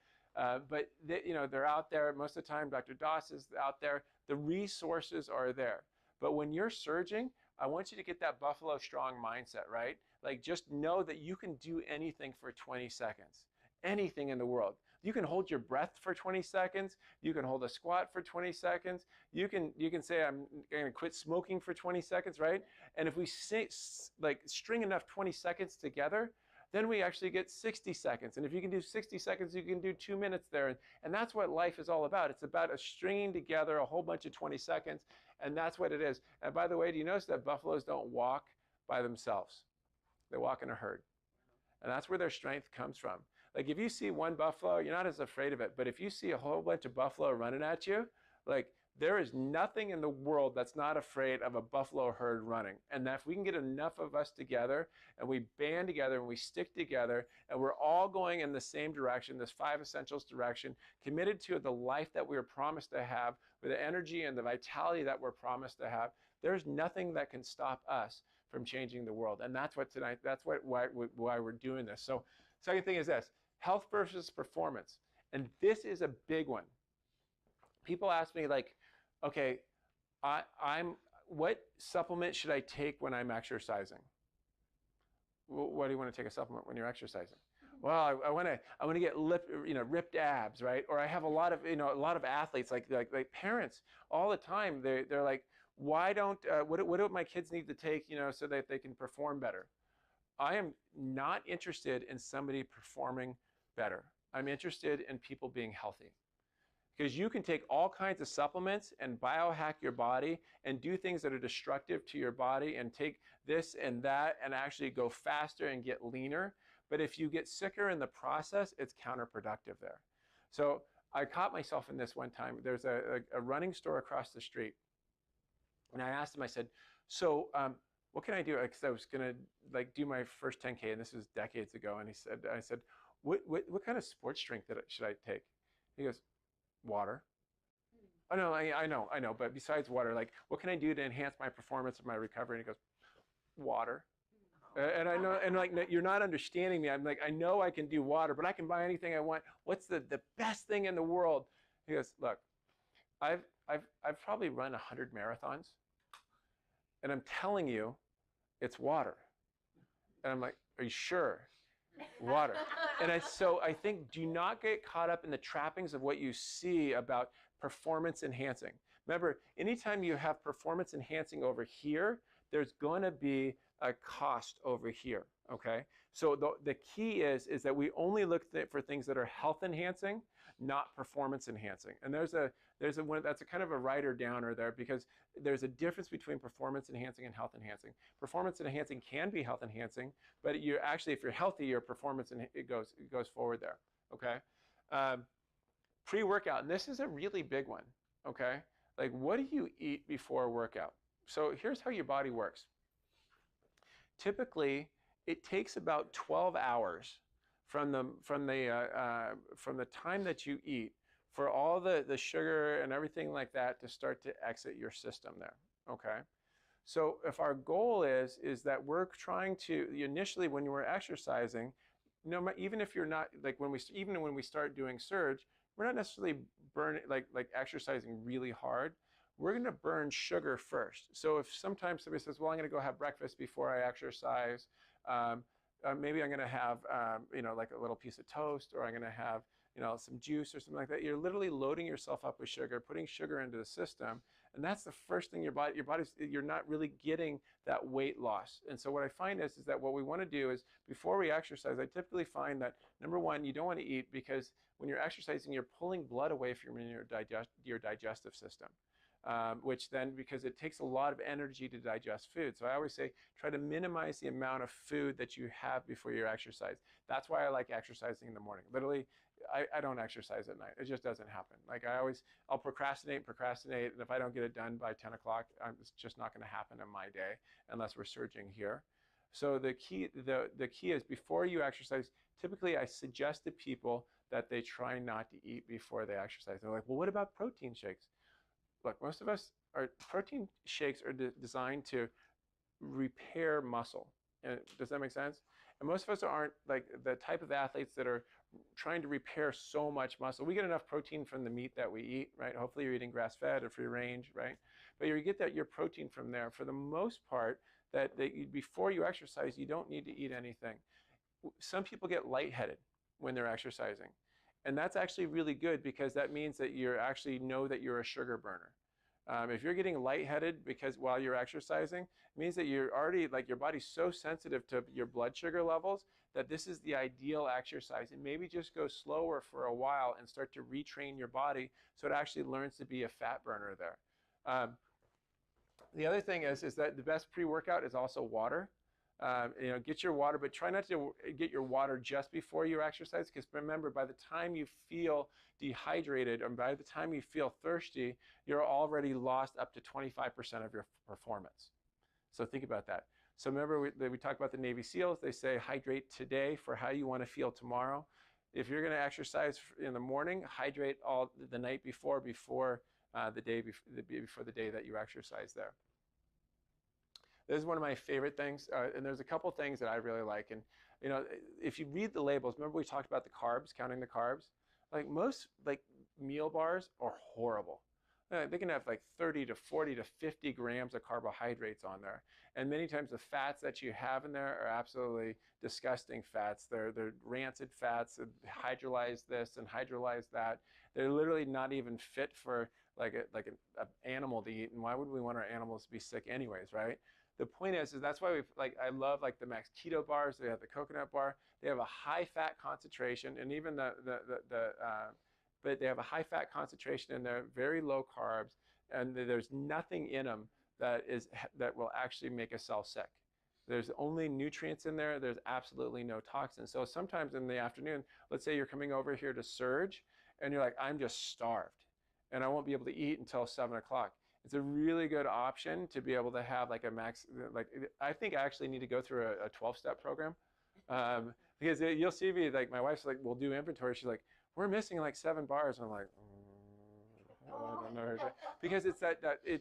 But they're out there. Most of the time, Dr. Doss is out there. The resources are there. But when you're surging, I want you to get that Buffalo Strong mindset, right? Like just know that you can do anything for 20 seconds, anything in the world. You can hold your breath for 20 seconds. You can hold a squat for 20 seconds. You can say, I'm going to quit smoking for 20 seconds, right? And if we string enough 20 seconds together, then we actually get 60 seconds. And if you can do 60 seconds, you can do 2 minutes there. And that's what life is all about. It's about stringing together a whole bunch of 20 seconds. And that's what it is. And by the way, do you notice that buffaloes don't walk by themselves? They walk in a herd. And that's where their strength comes from. Like if you see one buffalo, you're not as afraid of it. But if you see a whole bunch of buffalo running at you, like there is nothing in the world that's not afraid of a buffalo herd running. And that if we can get enough of us together and we band together and we stick together and we're all going in the same direction, this 5 essentials direction, committed to the life that we were promised to have, with the energy and the vitality that we're promised to have, there's nothing that can stop us from changing the world. And that's what tonight, that's why we're doing this. So second thing is this, health versus performance. And this is a big one. People ask me like, okay, what supplement should I take when I'm exercising? What do you want to take a supplement when you're exercising? Well, I want to get ripped abs, right? Or I have a lot of athletes, like parents all the time. They're like, why don't what do my kids need to take, so that they can perform better? I am not interested in somebody performing better. I'm interested in people being healthy. Because you can take all kinds of supplements and biohack your body and do things that are destructive to your body and take this and that and actually go faster and get leaner. But if you get sicker in the process, it's counterproductive there. So I caught myself in this one time. There's a running store across the street. And I asked him, I said, so what can I do? Because I was going to do my first 10K, and this was decades ago. And I said, what kind of sports drink should I take? He goes, water. Oh no, I know. But besides water, like what can I do to enhance my performance and my recovery? And he goes, water. And I know, and like you're not understanding me. I'm like, I know I can do water, but I can buy anything I want. What's the best thing in the world? He goes, look, I've probably run 100 marathons, and I'm telling you, it's water. And I'm like, are you sure? Water. And so I think do not get caught up in the trappings of what you see about performance enhancing. Remember, anytime you have performance enhancing over here, there's going to be a cost over here, okay? So the key is that we only look for things that are health enhancing, not performance enhancing. And there's a one that's a kind of a writer downer there, because there's a difference between performance enhancing and health enhancing. Performance enhancing can be health enhancing, but you actually, if you're healthy, your performance it goes forward there. Okay, pre-workout, and this is a really big one. Okay, like what do you eat before workout? So here's how your body works. Typically, it takes about 12 hours from the time that you eat for all the sugar and everything like that to start to exit your system there, okay? So if our goal is that we're trying to, initially when we're exercising, even if you're not, like even when we start doing surge, we're not necessarily burning, like exercising really hard. We're gonna burn sugar first. So if sometimes somebody says, well, I'm gonna go have breakfast before I exercise, maybe I'm gonna have, like a little piece of toast, or I'm gonna have, some juice or something like that. You're literally loading yourself up with sugar, putting sugar into the system, and that's the first thing you're not really getting that weight loss. And so what I find is that what we want to do is before we exercise, I typically find that number one, you don't want to eat, because when you're exercising, you're pulling blood away from your digestive system. Which then, because it takes a lot of energy to digest food. So I always say, try to minimize the amount of food that you have before your exercise. That's why I like exercising in the morning. Literally, I don't exercise at night. It just doesn't happen. Like I'll procrastinate, and if I don't get it done by 10 o'clock, it's just not gonna happen in my day unless we're surging here. So the key is before you exercise, typically I suggest to people that they try not to eat before they exercise. They're like, well, what about protein shakes? Look, most of us, protein shakes are designed to repair muscle. And does that make sense? And most of us aren't like the type of athletes that are trying to repair so much muscle. We get enough protein from the meat that we eat, right? Hopefully you're eating grass-fed or free range, right? But you get that your protein from there. For the most part, before you exercise, you don't need to eat anything. Some people get lightheaded when they're exercising. And that's actually really good because that means that you actually know that you're a sugar burner. If you're getting lightheaded because while you're exercising, it means that you're already, like, your body's so sensitive to your blood sugar levels that this is the ideal exercise. And maybe just go slower for a while and start to retrain your body so it actually learns to be a fat burner there. The other thing is that the best pre-workout is also water. Get your water, but try not to get your water just before you exercise, because remember, by the time you feel dehydrated or by the time you feel thirsty, you're already lost up to 25% of your performance. So think about that. So remember, we talked about the Navy SEALs. They say hydrate today for how you want to feel tomorrow. If you're going to exercise in the morning, hydrate all the night before the day that you exercise there. This is one of my favorite things, and there's a couple things that I really like. And if you read the labels, remember we talked about the carbs, counting the carbs. Like most meal bars are horrible. They can have like 30 to 40 to 50 grams of carbohydrates on there, and many times the fats that you have in there are absolutely disgusting fats. They're rancid fats, hydrolyze this and hydrolyze that. They're literally not even fit for like an animal to eat. And why would we want our animals to be sick anyways, right? The point is that's why I love the Max Keto bars. They have the coconut bar. They have a high fat concentration, and even but they have a high fat concentration in there, very low carbs, and there's nothing in them that will actually make a cell sick. There's only nutrients in there. There's absolutely no toxins. So sometimes in the afternoon, let's say you're coming over here to Surge, and you're like, I'm just starved, and I won't be able to eat until 7 o'clock. It's a really good option to be able to have a max, I think I actually need to go through a 12-step program, because you'll see me, my wife's like, we'll do inventory. She's like, we're missing 7 bars. And I'm like, I don't know. Because it's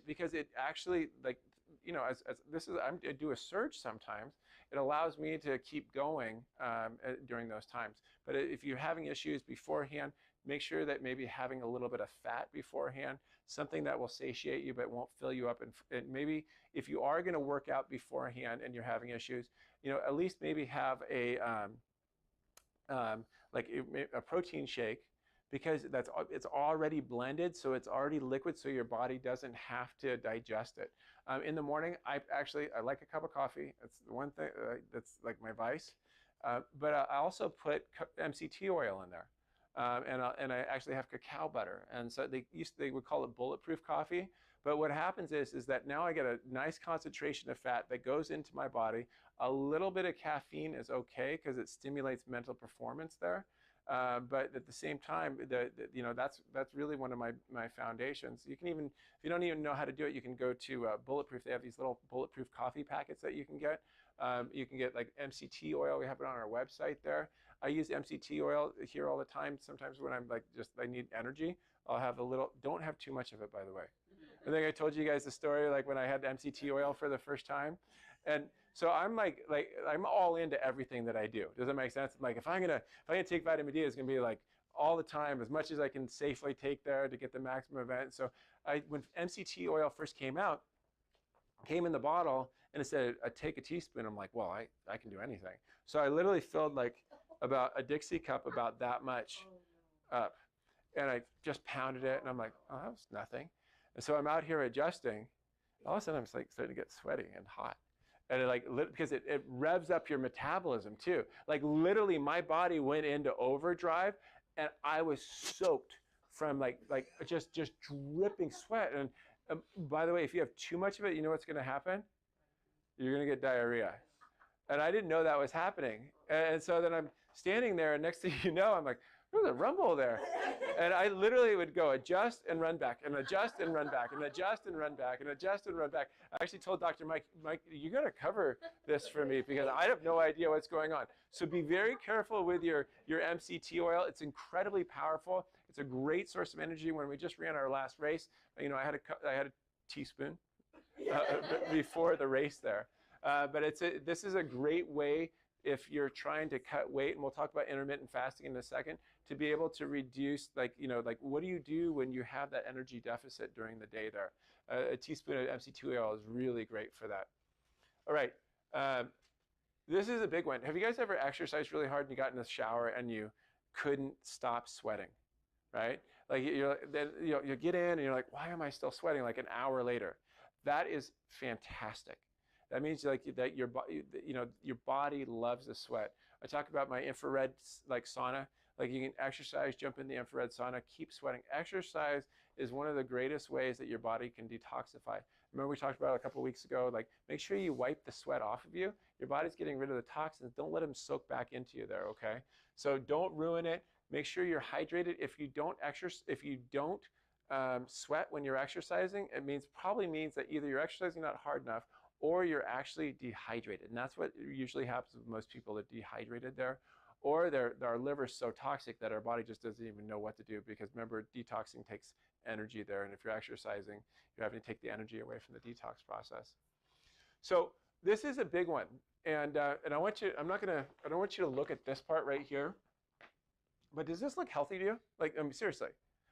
because it actually, I do a Surge sometimes. It allows me to keep going during those times. But if you're having issues beforehand, make sure that maybe having a little bit of fat beforehand, something that will satiate you but won't fill you up. And maybe if you are going to work out beforehand and you're having issues, at least maybe have a protein shake, because it's already blended, so it's already liquid, so your body doesn't have to digest it. In the morning, I like a cup of coffee. It's the one thing that's like my vice. But I also put MCT oil in there. And I actually have cacao butter, and so they would call it bulletproof coffee. But what happens is that now I get a nice concentration of fat that goes into my body. A little bit of caffeine is okay because it stimulates mental performance there. But at the same time, that's really one of my foundations. You can even, if you don't even know how to do it, you can go to Bulletproof. They have these little bulletproof coffee packets that you can get. You can get MCT oil. We have it on our website there. I use MCT oil here all the time. Sometimes when I'm I need energy, I'll have a little, don't have too much of it, by the way. I think I told you guys the story, when I had MCT oil for the first time. And so I'm I'm all into everything that I do. Does that make sense? If I'm gonna take vitamin D, it's gonna be all the time, as much as I can safely take there to get the maximum event. So when MCT oil first came out, came in the bottle, and it said, take a teaspoon. I'm like, well, I can do anything. So I literally filled about a Dixie cup about that much up. And I just pounded it, and I'm like, oh, that was nothing. And so I'm out here adjusting. All of a sudden, I'm starting to get sweaty and hot. And because it revs up your metabolism too. Literally, my body went into overdrive, and I was soaked from just dripping sweat. And by the way, if you have too much of it, you know what's going to happen? You're going to get diarrhea. And I didn't know that was happening. And so then I'm standing there, and next thing you know, I'm like, there's a rumble there. And I literally would go adjust and run back, and adjust and run back, and adjust and run back, and adjust and run back. I actually told Dr. Mike, you got to cover this for me because I have no idea what's going on. So be very careful with your MCT oil. It's incredibly powerful. It's a great source of energy. When we just ran our last race, I had a teaspoon before the race there. But this is a great way if you're trying to cut weight, and we'll talk about intermittent fasting in a second, to be able to reduce, like, like what do you do when you have that energy deficit during the day there? A teaspoon of MC2 oil is really great for that. All right. This is a big one. Have you guys ever exercised really hard and you got in the shower and you couldn't stop sweating, right? Like then you get in and you're like, why am I still sweating like an hour later? That is fantastic. That means like that your body loves the sweat. I talk about my infrared like sauna. Like you can exercise, jump in the infrared sauna, keep sweating. Exercise is one of the greatest ways that your body can detoxify. Remember we talked about a couple of weeks ago, like make sure you wipe the sweat off of you. Your body's getting rid of the toxins. Don't let them soak back into you there, okay? So don't ruin it. Make sure you're hydrated. If you don't sweat when you're exercising, it probably means that either you're exercising not hard enough or you're actually dehydrated. And that's what usually happens with most people that are dehydrated there. Or our liver's so toxic that our body just doesn't even know what to do, because remember, detoxing takes energy there. And if you're exercising, you're having to take the energy away from the detox process. So this is a big one. And I don't want you to look at this part right here. But does this look healthy to you? Like, I mean, seriously.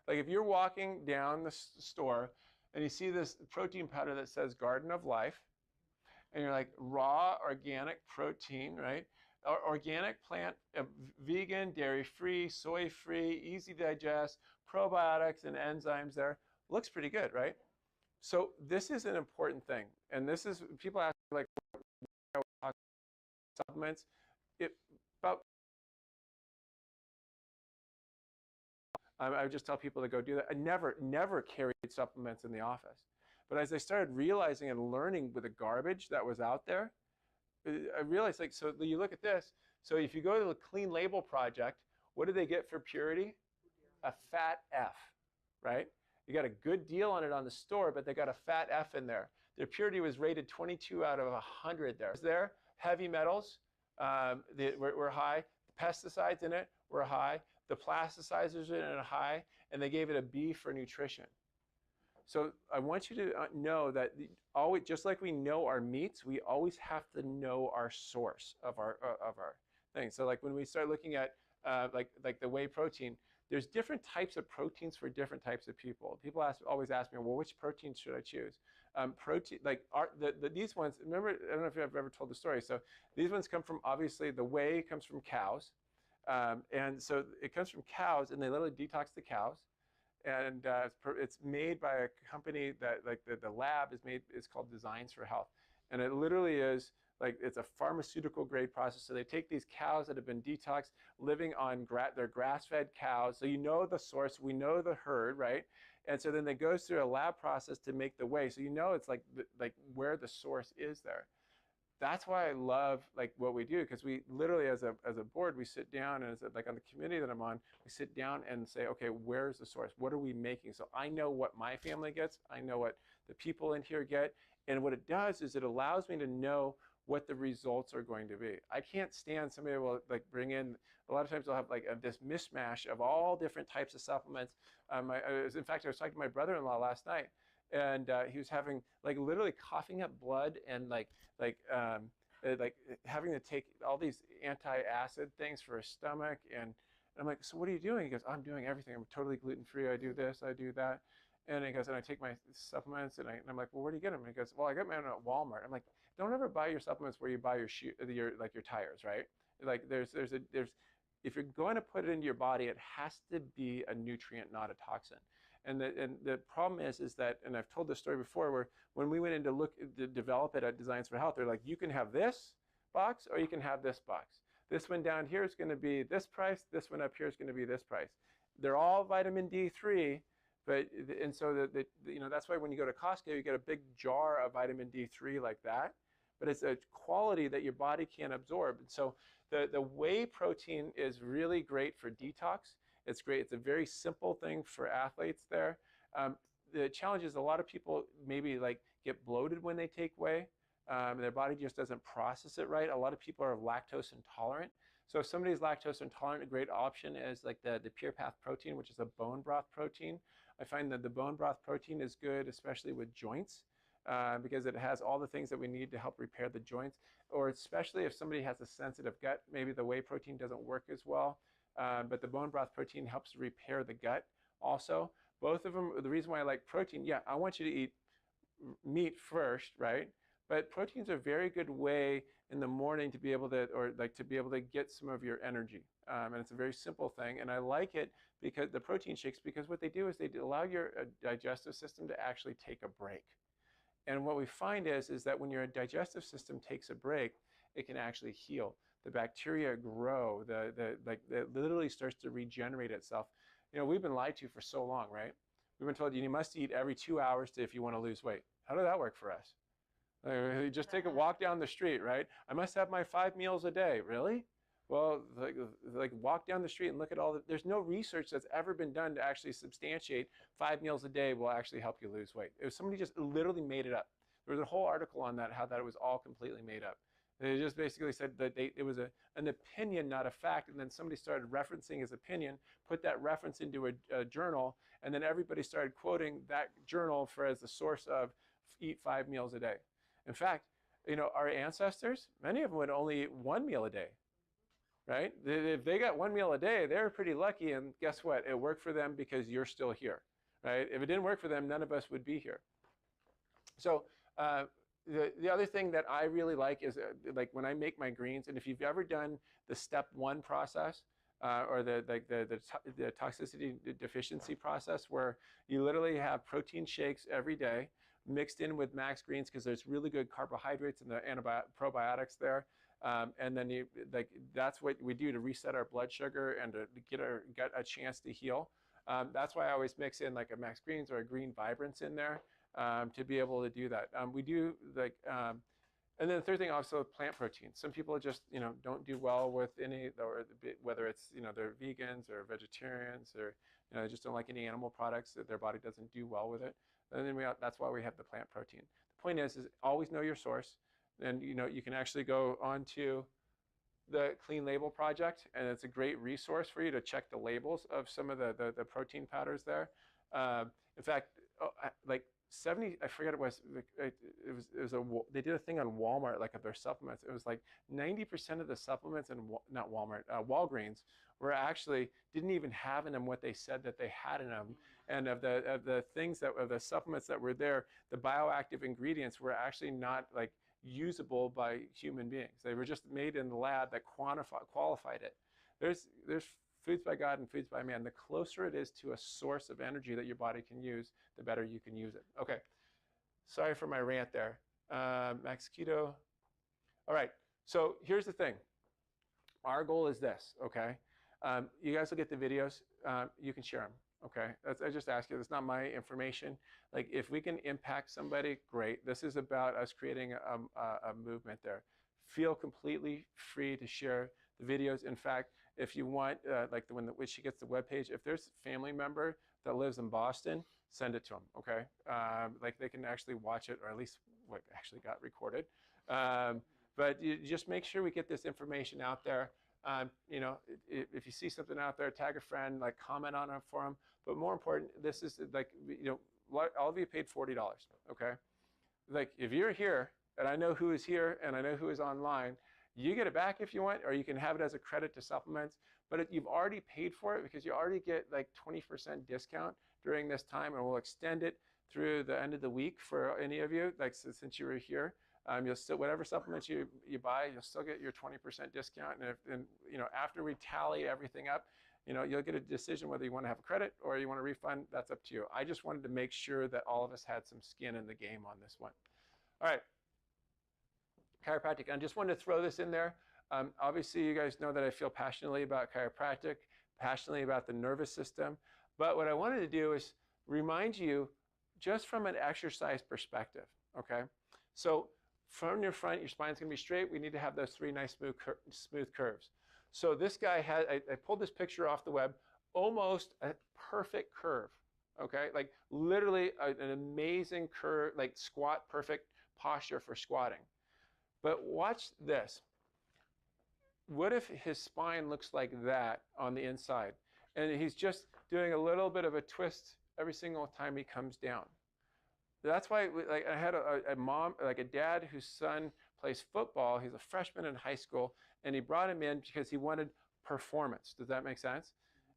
Like if you're walking down the store and you see this protein powder that says Garden of Life, and you're like, raw organic protein, right? Organic plant, vegan, dairy-free, soy-free, easy to digest, probiotics and enzymes there. Looks pretty good, right? So this is an important thing. And this is, people ask like, supplements. I would just tell people to go do that. I never carried supplements in the office. But as I started realizing and learning with the garbage that was out there, I realized, like, so you look at this. So if you go to the Clean Label Project, what do they get for purity? A fat F, right? You got a good deal on it on the store, but they got a fat F in there. Their purity was rated 22 out of 100 there. Heavy metals were high. The pesticides in it were high. The plasticizers in it are high. And they gave it a B for nutrition. So I want you to know that always, just like we know our meats, we always have to know our source of our thing. So like when we start looking at like the whey protein, there's different types of proteins for different types of people. People always ask me, well, which protein should I choose? Protein, like these ones, remember, I don't know if I've ever told the story. So these ones come from, obviously, the whey comes from cows. And so it comes from cows, and they literally detox the cows. And it's made by a company that, like, the lab is called Designs for Health. And it literally is, like, it's a pharmaceutical grade process. So they take these cows that have been detoxed, living on their grass-fed cows. So you know the source, we know the herd, right? And so then it goes through a lab process to make the whey. So you know it's like where the source is there. That's why I love like what we do, because we literally as a board, we sit down, and like on the committee that I'm on, we sit down and say, okay, where's the source? What are we making? So I know what my family gets. I know what the people in here get. And what it does is it allows me to know what the results are going to be. I can't stand somebody will like bring in, a lot of times they'll have like this mishmash of all different types of supplements. In fact, I was talking to my brother-in-law last night, and he was having like literally coughing up blood and like having to take all these anti-acid things for his stomach. And I'm like, so what are you doing? He goes, I'm doing everything. I'm totally gluten-free. I do this, I do that. And he goes, and I take my supplements, and I'm like, well, where do you get them? And he goes, well, I got mine at Walmart. I'm like, don't ever buy your supplements where you buy your tires, right? Like if you're going to put it into your body, it has to be a nutrient, not a toxin. And the problem is that, and I've told this story before, where when we went in to develop it at Designs for Health, they're like, you can have this box or you can have this box. This one down here is going to be this price. This one up here is going to be this price. They're all vitamin D3, and so that's why when you go to Costco, you get a big jar of vitamin D3 like that. But it's a quality that your body can't absorb. And so the whey protein is really great for detox. It's great. It's a very simple thing for athletes there. The challenge is a lot of people maybe like get bloated when they take whey. Their body just doesn't process it right. A lot of people are lactose intolerant. So if somebody's lactose intolerant, a great option is like the Pure Path protein, which is a bone broth protein. I find that the bone broth protein is good, especially with joints. because it has all the things that we need to help repair the joints, or especially if somebody has a sensitive gut, maybe the whey protein doesn't work as well, but the bone broth protein helps repair the gut also. Both of them, the reason why I like protein, yeah, I want you to eat meat first, right? But protein's a very good way in the morning to be able to, or like to be able to get some of your energy. And it's a very simple thing. And I like it because the protein shakes, because what they do is they allow your digestive system to actually take a break. And what we find is that when your digestive system takes a break, it can actually heal. The bacteria grow, it literally starts to regenerate itself. You know, we've been lied to for so long, right? We've been told you must eat every 2 hours if you want to lose weight. How did that work for us? You just take a walk down the street, right? I must have my 5 meals a day. Really? Well, like walk down the street and look at all the, there's no research that's ever been done to actually substantiate 5 meals a day will actually help you lose weight. It was somebody just literally made it up. There was a whole article on that, how that it was all completely made up. They just basically said that it was an opinion, not a fact, and then somebody started referencing his opinion, put that reference into a journal, and then everybody started quoting that journal as the source of eat 5 meals a day. In fact, you know, our ancestors, many of them would only eat 1 meal a day, right? If they got 1 meal a day, they were pretty lucky, and guess what? It worked for them because you're still here, right? If it didn't work for them, none of us would be here. So the other thing that I really like is like when I make my greens, and if you've ever done the step 1 process, or the toxicity deficiency process, where you literally have protein shakes every day mixed in with Max Greens, because there's really good carbohydrates and the probiotics there. And then that's what we do to reset our blood sugar and to get our gut a chance to heal. That's why I always mix in like a Max Greens or a Green Vibrance in there to be able to do that. We do and then the third thing, also plant protein. Some people just, you know, don't do well with any, or whether it's, you know, they're vegans or vegetarians, or, you know, they just don't like any animal products, that their body doesn't do well with it. And then that's why we have the plant protein. The point is always know your source. And, you know, you can actually go onto the Clean Label Project, and it's a great resource for you to check the labels of some of the protein powders there. In fact, like 70, I forget it was they did a thing on Walmart, like of their supplements. It was like 90% of the supplements in not Walmart, Walgreens, were actually didn't even have in them what they said that they had in them. And of the things of the supplements that were there, the bioactive ingredients were actually not like usable by human beings. They were just made in the lab that qualified it. There's foods by God and foods by man. The closer it is to a source of energy that your body can use, the better you can use it. Okay, sorry for my rant there. Max Keto. All right, so here's the thing. Our goal is this, okay? You guys will get the videos. You can share them, okay? I just ask you, it's not my information. Like, if we can impact somebody, great. This is about us creating a movement there. Feel completely free to share the videos. In fact, if you want, like when she gets the webpage, if there's a family member that lives in Boston, send it to them, okay? Like they can actually watch it, or at least what actually got recorded. But you just make sure we get this information out there. You know, if you see something out there, tag a friend, like comment on it for them. But more important, this is like, you know, all of you paid $40, okay? Like if you're here, and I know who is here, and I know who is online, you get it back if you want, or you can have it as a credit to supplements, but you've already paid for it because you already get like 20% discount during this time, and we'll extend it through the end of the week for any of you, like since you were here. You'll still, whatever supplements you buy, you'll still get your 20% discount. And you know, after we tally everything up, you know, you'll get a decision whether you want to have a credit or you want a refund. That's up to you. I just wanted to make sure that all of us had some skin in the game on this one. All right. Chiropractic. I just wanted to throw this in there. Obviously, you guys know that I feel passionately about chiropractic, passionately about the nervous system. But what I wanted to do is remind you just from an exercise perspective, okay? So from your front, your spine's going to be straight. We need to have those 3 nice smooth curves. So this guy had, I pulled this picture off the web, almost a perfect curve, okay? Like literally an amazing curve, like squat, perfect posture for squatting. But watch this. What if his spine looks like that on the inside? And he's just doing a little bit of a twist every single time he comes down. That's why, like, I had a mom, like a dad whose son plays football. He's a freshman in high school, and he brought him in because he wanted performance. Does that make sense?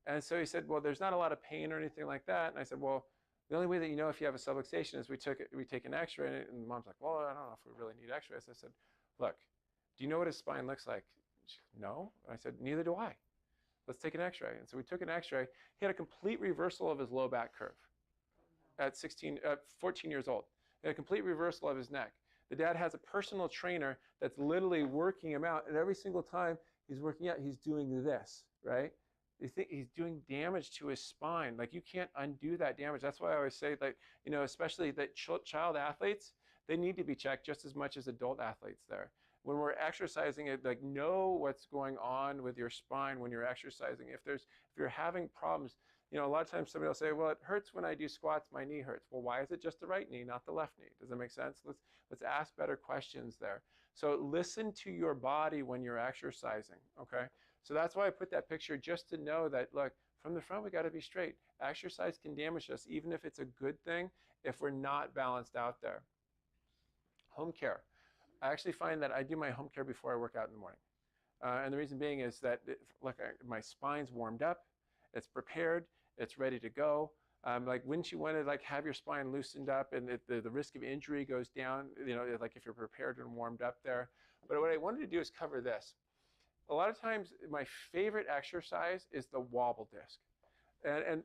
And so he said, well, there's not a lot of pain or anything like that. And I said, well, the only way that you know if you have a subluxation is we take an X-ray. And the mom's like, well, I don't know if we really need X-rays. I said, look, do you know what his spine looks like? She said, no. And I said, neither do I. Let's take an X-ray. And so we took an X-ray. He had a complete reversal of his low back curve at 14 years old. He had a complete reversal of his neck. The dad has a personal trainer that's literally working him out, and every single time he's working out, he's doing this, right? You think he's doing damage to his spine. Like, you can't undo that damage. That's why I always say that, you know, especially that child athletes, they need to be checked just as much as adult athletes there. When we're exercising it, like, know what's going on with your spine when you're exercising. If you're having problems, you know, a lot of times somebody will say, well, it hurts when I do squats, my knee hurts. Well, why is it just the right knee, not the left knee? Does that make sense? Let's ask better questions there. So listen to your body when you're exercising, okay? So that's why I put that picture, just to know that, look, from the front, we got to be straight. Exercise can damage us, even if it's a good thing, if we're not balanced out there. Home care. I actually find that I do my home care before I work out in the morning. And the reason being is that, look, my spine's warmed up, it's prepared, it's ready to go. Like, wouldn't you want to, like, have your spine loosened up, and the risk of injury goes down, you know, like if you're prepared and warmed up there. But what I wanted to do is cover this. A lot of times, my favorite exercise is the wobble disc. And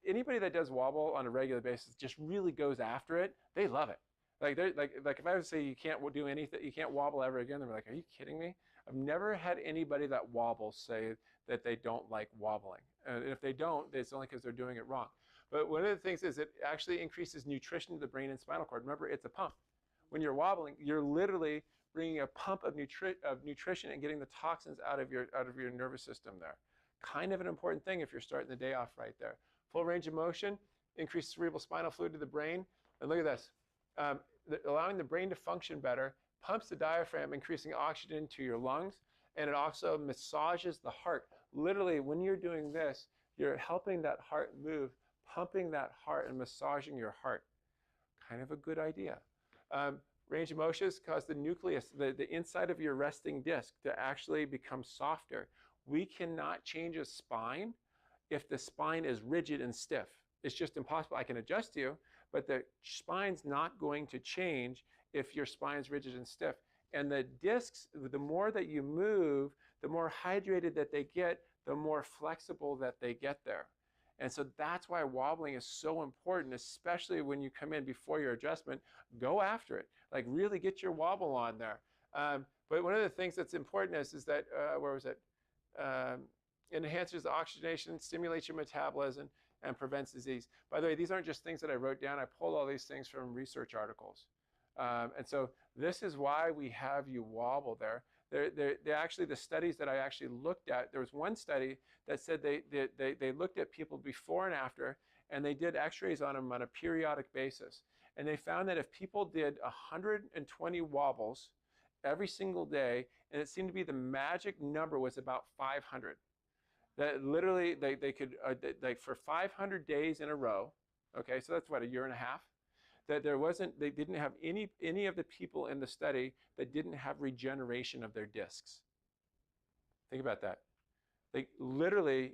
anybody that does wobble on a regular basis just really goes after it. They love it. Like if I would say you can't do anything, you can't wobble ever again, they're like, are you kidding me? I've never had anybody that wobbles say that they don't like wobbling. And if they don't, it's only because they're doing it wrong. But one of the things is it actually increases nutrition to the brain and spinal cord. Remember, it's a pump. When you're wobbling, you're literally bringing a pump of nutrition and getting the toxins out of your nervous system there. Kind of an important thing if you're starting the day off right there. Full range of motion, increased cerebral spinal fluid to the brain. And look at this. Allowing the brain to function better, pumps the diaphragm, increasing oxygen to your lungs, and it also massages the heart. Literally, when you're doing this, you're helping that heart move, pumping that heart and massaging your heart. Kind of a good idea. Range of motions cause the nucleus, the inside of your resting disc, to actually become softer. We cannot change a spine if the spine is rigid and stiff. It's just impossible. I can adjust you, but the spine's not going to change if your spine's rigid and stiff. And the discs, the more that you move, the more hydrated that they get, the more flexible that they get there. And so that's why wobbling is so important, especially when you come in before your adjustment. Go after it. Like, really get your wobble on there. But one of the things that's important is that, where was it? It enhances the oxygenation, stimulates your metabolism, and prevents disease. By the way, these aren't just things that I wrote down. I pulled all these things from research articles. And so this is why we have you wobble there. They're actually, the studies that I actually looked at, there was one study that said they looked at people before and after, and they did x-rays on them on a periodic basis. And they found that if people did 120 wobbles every single day, and it seemed to be the magic number was about 500. That literally, they could, like for 500 days in a row, okay, so that's what, a year and a half? That they didn't have any of the people in the study that didn't have regeneration of their discs. Think about that. They literally,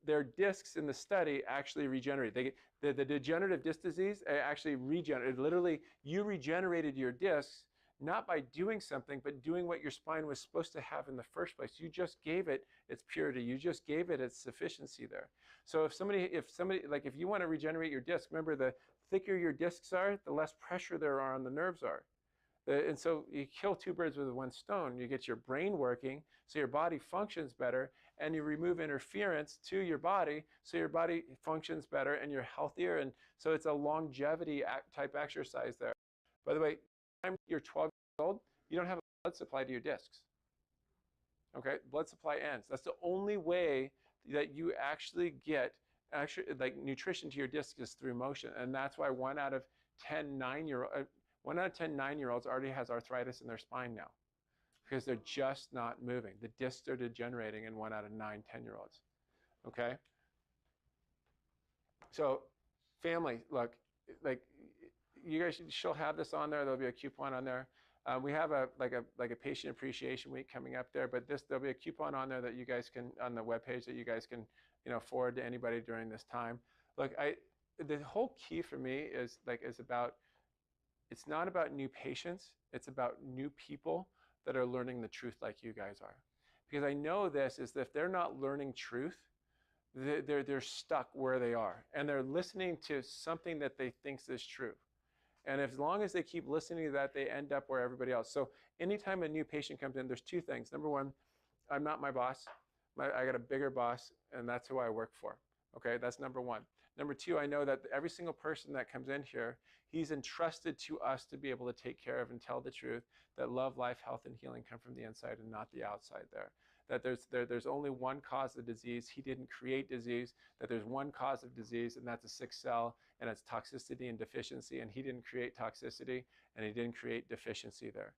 their discs in the study actually regenerate. The degenerative disc disease actually regenerated. Literally, you regenerated your discs not by doing something, but doing what your spine was supposed to have in the first place. You just gave it its purity. You just gave it its sufficiency there. So if you want to regenerate your disc, remember, the thicker your discs are, the less pressure there are on the nerves are. And so you kill two birds with one stone. You get your brain working, so your body functions better, and you remove interference to your body, so your body functions better and you're healthier. And so it's a longevity type exercise there. By the way, by the time you're 12 years old, you don't have a blood supply to your discs. Okay, blood supply ends. That's the only way that you actually get like nutrition to your disc is through motion. And that's why 1 out of 10 9-year-olds already has arthritis in their spine now, because they're just not moving. The discs are degenerating in 1 out of 9 10-year-olds. Okay? So family, look, like, you guys, she'll have this on there. There'll be a coupon on there. We have a patient appreciation week coming up there, but there'll be a coupon on there that you guys can, on the webpage, that you guys can, forward to anybody during this time. Look, the whole key for me is about, it's not about new patients, it's about new people that are learning the truth like you guys are. Because I know this is that if they're not learning truth, they're stuck where they are, and they're listening to something that they think is true. And as long as they keep listening to that, they end up where everybody else. So anytime a new patient comes in, there's two things. Number one, I'm not my boss. I got a bigger boss, and that's who I work for. Okay, that's number one. Number two, I know that every single person that comes in here, he's entrusted to us to be able to take care of and tell the truth, that love, life, health, and healing come from the inside and not the outside there. That there's only one cause of disease. He didn't create disease. That there's one cause of disease, and that's a sick cell, and it's toxicity and deficiency. And he didn't create toxicity, and he didn't create deficiency there.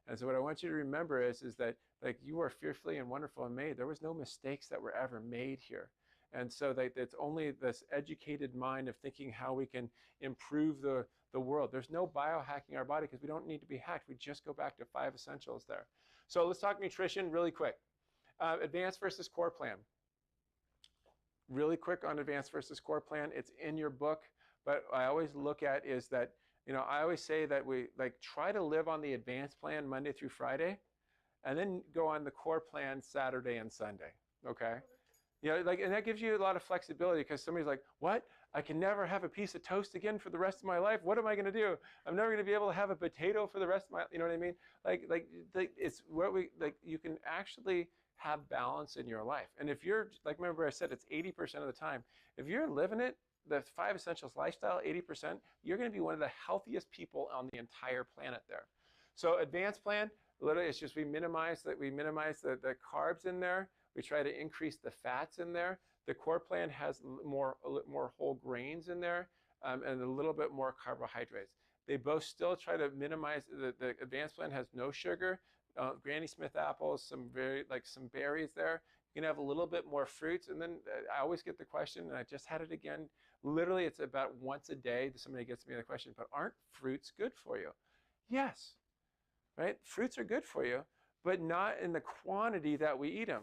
And so what I want you to remember is that you are fearfully and wonderfully made. There was no mistakes that were ever made here. And so it's only this educated mind of thinking how we can improve the world. There's no biohacking our body because we don't need to be hacked. We just go back to 5 essentials there. So let's talk nutrition really quick. Advanced versus core plan. Really quick on advanced versus core plan. It's in your book, but I always look at is that, I always say that we try to live on the advanced plan Monday through Friday, and then go on the core plan Saturday and Sunday, okay? And that gives you a lot of flexibility, because somebody's like, what? I can never have a piece of toast again for the rest of my life. What am I going to do? I'm never going to be able to have a potato for the rest of my, you know what I mean? It's what you can actually have balance in your life. And if you're, remember I said it's 80% of the time. If you're living it, the 5 essentials lifestyle, 80%, you're going to be one of the healthiest people on the entire planet there. So advanced plan, literally it's just we minimize the carbs in there. We try to increase the fats in there. The core plan has more whole grains in there, and a little bit more carbohydrates. They both still try to minimize, the advanced plan has no sugar, Granny Smith apples, some berries there. You can have a little bit more fruits. And then I always get the question, and I just had it again, literally it's about once a day that somebody gets me the question, but aren't fruits good for you? Yes, right? Fruits are good for you, but not in the quantity that we eat them.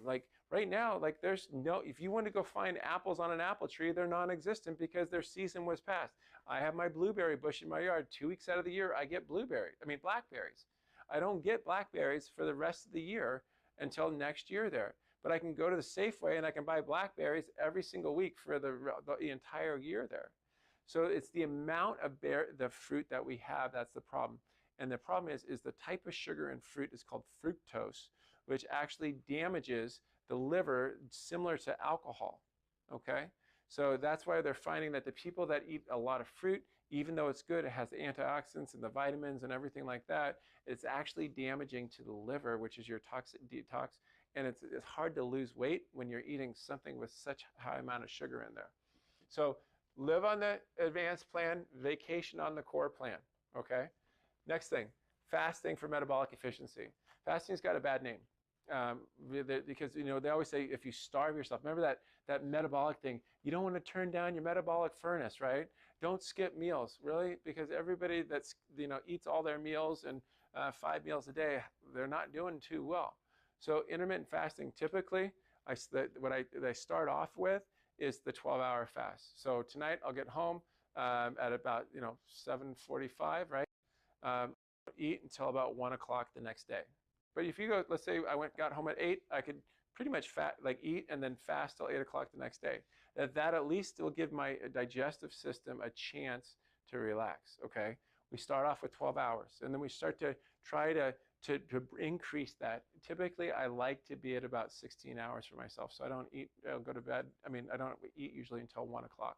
Right now, there's no, if you want to go find apples on an apple tree, they're non-existent because their season was past. I have my blueberry bush in my yard. 2 weeks out of the year, I get blackberries. I don't get blackberries for the rest of the year until next year there. But I can go to the Safeway and I can buy blackberries every single week for the entire year there. So it's the amount of the fruit that we have that's the problem. And the problem is the type of sugar in fruit is called fructose, which actually damages the liver similar to alcohol, okay? So that's why they're finding that the people that eat a lot of fruit, even though it's good, it has the antioxidants and the vitamins and everything like that, it's actually damaging to the liver, which is your toxic detox. And it's hard to lose weight when you're eating something with such a high amount of sugar in there. So live on the advanced plan, vacation on the core plan, okay? Next thing, fasting for metabolic efficiency. Fasting's got a bad name. Because they always say if you starve yourself, remember that metabolic thing, you don't want to turn down your metabolic furnace, right? Don't skip meals, really, because everybody that's eats all their meals and 5 meals a day, they're not doing too well. So intermittent fasting, typically, what I start off with is the 12-hour fast. So tonight I'll get home at about 7:45, right? Eat until about 1 o'clock the next day. But if you go, let's say I got home at 8, I could pretty much eat and then fast till 8 o'clock the next day. That at least will give my digestive system a chance to relax, okay? We start off with 12 hours, and then we start to try to increase that. Typically, I like to be at about 16 hours for myself, so I don't eat, I'll go to bed. I don't eat usually until 1 o'clock.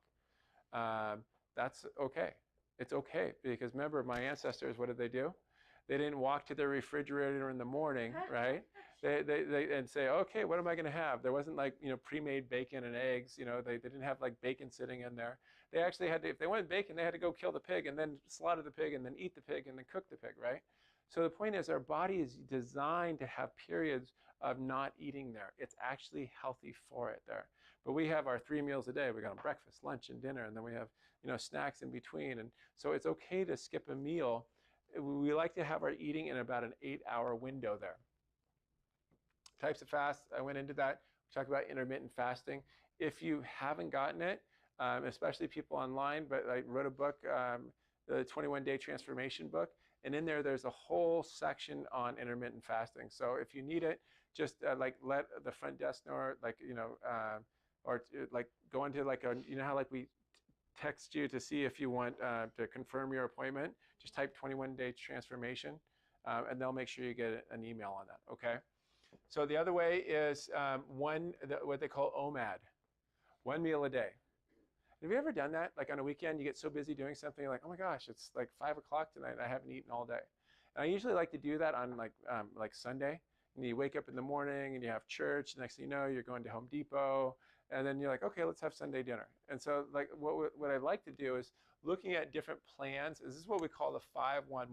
That's okay. It's okay, because remember, my ancestors, what did they do? They didn't walk to their refrigerator in the morning, right? They say, okay, what am I going to have? There wasn't pre-made bacon and eggs. They didn't have bacon sitting in there. They actually had to, if they wanted bacon, they had to go kill the pig and then slaughter the pig and then eat the pig and then cook the pig, right? So the point is, our body is designed to have periods of not eating there. It's actually healthy for it there. But we have our 3 meals a day. We got breakfast, lunch, and dinner, and then we have snacks in between. And so it's okay to skip a meal. We like to have our eating in about an 8-hour window there. Types of fast, I went into that. We talked about intermittent fasting. If you haven't gotten it, especially people online, but I wrote a book, the 21-Day Transformation book, and in there's a whole section on intermittent fasting. So if you need it, just like let the front desk know, or like go into like how like we text you to see if you want to confirm your appointment. Just type 21-Day Transformation, and they'll make sure you get an email on that. Okay. So the other way is what they call OMAD, 1 meal a day. Have you ever done that? Like on a weekend, you get so busy doing something, you're like, oh my gosh, it's like 5 o'clock tonight, and I haven't eaten all day. And I usually like to do that on like Sunday. And you wake up in the morning and you have church. Next thing you know, you're going to Home Depot, and then you're like, okay, let's have Sunday dinner. And so like what I like to do is looking at different plans. This is what we call the 5-1-1,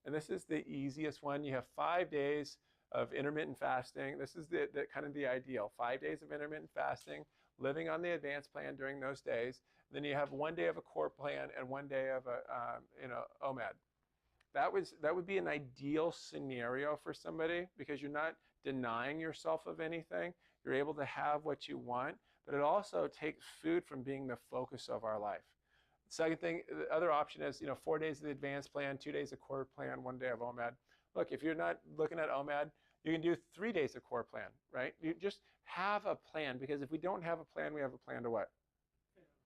and this is the easiest one. You have 5 days of intermittent fasting. This is the kind of the ideal. 5 days of intermittent fasting, living on the advanced plan during those days. Then you have 1 day of a core plan and 1 day of a OMAD. That would be an ideal scenario for somebody, because you're not denying yourself of anything. You're able to have what you want, but it also takes food from being the focus of our life. Second thing, the other option is 4 days of the advanced plan, 2 days of core plan, 1 day of OMAD. Look, if you're not looking at OMAD, you can do 3 days of core plan, right? You just have a plan, because if we don't have a plan, we have a plan to what?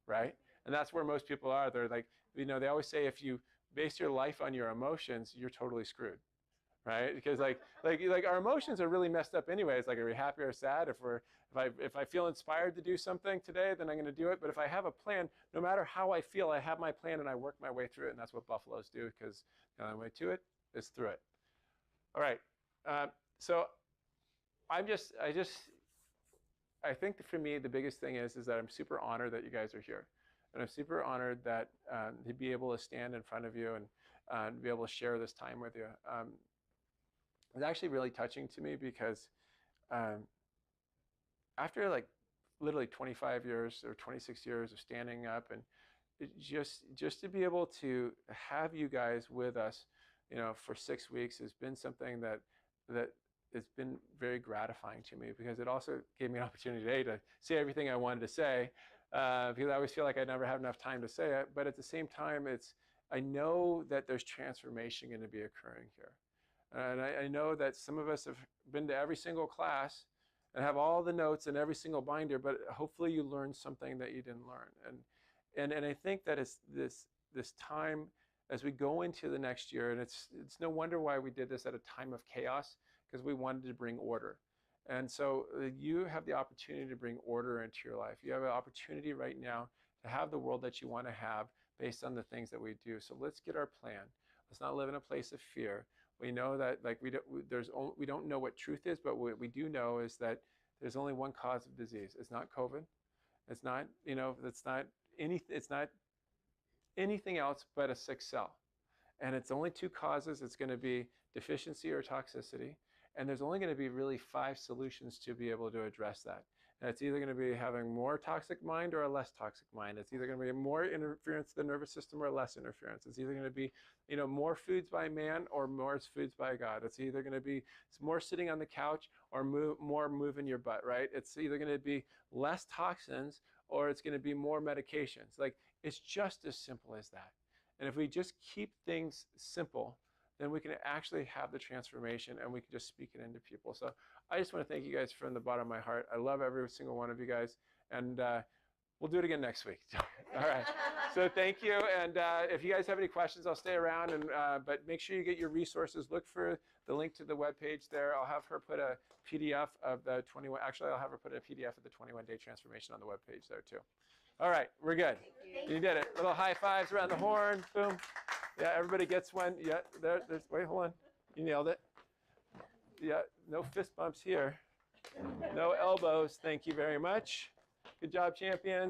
Right? And that's where most people are. They're like, they always say if you base your life on your emotions, you're totally screwed, right? Because like our emotions are really messed up anyways. Like, are we happy or sad? If I feel inspired to do something today, then I'm going to do it. But if I have a plan, no matter how I feel, I have my plan and I work my way through it. And that's what buffaloes do, because the only way to it is through it. All right. So I think that for me, the biggest thing is that I'm super honored that you guys are here. And I'm super honored that to be able to stand in front of you and be able to share this time with you. It's actually really touching to me, because after like literally 25 years or 26 years of standing up, and just to be able to have you guys with us, for 6 weeks has been something that it's been very gratifying to me, because it also gave me an opportunity today to say everything I wanted to say, because I always feel like I never have enough time to say it. But at the same time, I know that there's transformation going to be occurring here. And I know that some of us have been to every single class and have all the notes in every single binder, but hopefully you learned something that you didn't learn. And I think that it's this time as we go into the next year, and it's no wonder why we did this at a time of chaos, because we wanted to bring order. And so you have the opportunity to bring order into your life. You have an opportunity right now to have the world that you want to have based on the things that we do. So let's get our plan. Let's not live in a place of fear. We know that we don't know what truth is, but what we do know is that there's only one cause of disease. It's not COVID. It's not, it's not anything else but a sick cell. And it's only two causes. It's going to be deficiency or toxicity. And there's only going to be really 5 solutions to be able to address that. And it's either going to be having more toxic mind or a less toxic mind. It's either going to be more interference to the nervous system or less interference. It's either going to be, more foods by man or more foods by God. It's either going to be more sitting on the couch or more moving your butt, right? It's either going to be less toxins or it's going to be more medications. Like, it's just as simple as that. And if we just keep things simple, then we can actually have the transformation and we can just speak it into people. So I just want to thank you guys from the bottom of my heart. I love every single one of you guys. And we'll do it again next week. All right. So thank you. And if you guys have any questions, I'll stay around. But make sure you get your resources. Look for the link to the webpage there. I'll have her put a PDF of the 21. Actually, I'll have her put a PDF of the 21-day transformation on the webpage there too. All right. We're good. You did it. Little high fives around the horn. Boom. Yeah, everybody gets one. Yeah, there's, wait, hold on. You nailed it. Yeah, no fist bumps here. No elbows. Thank you very much. Good job, champions.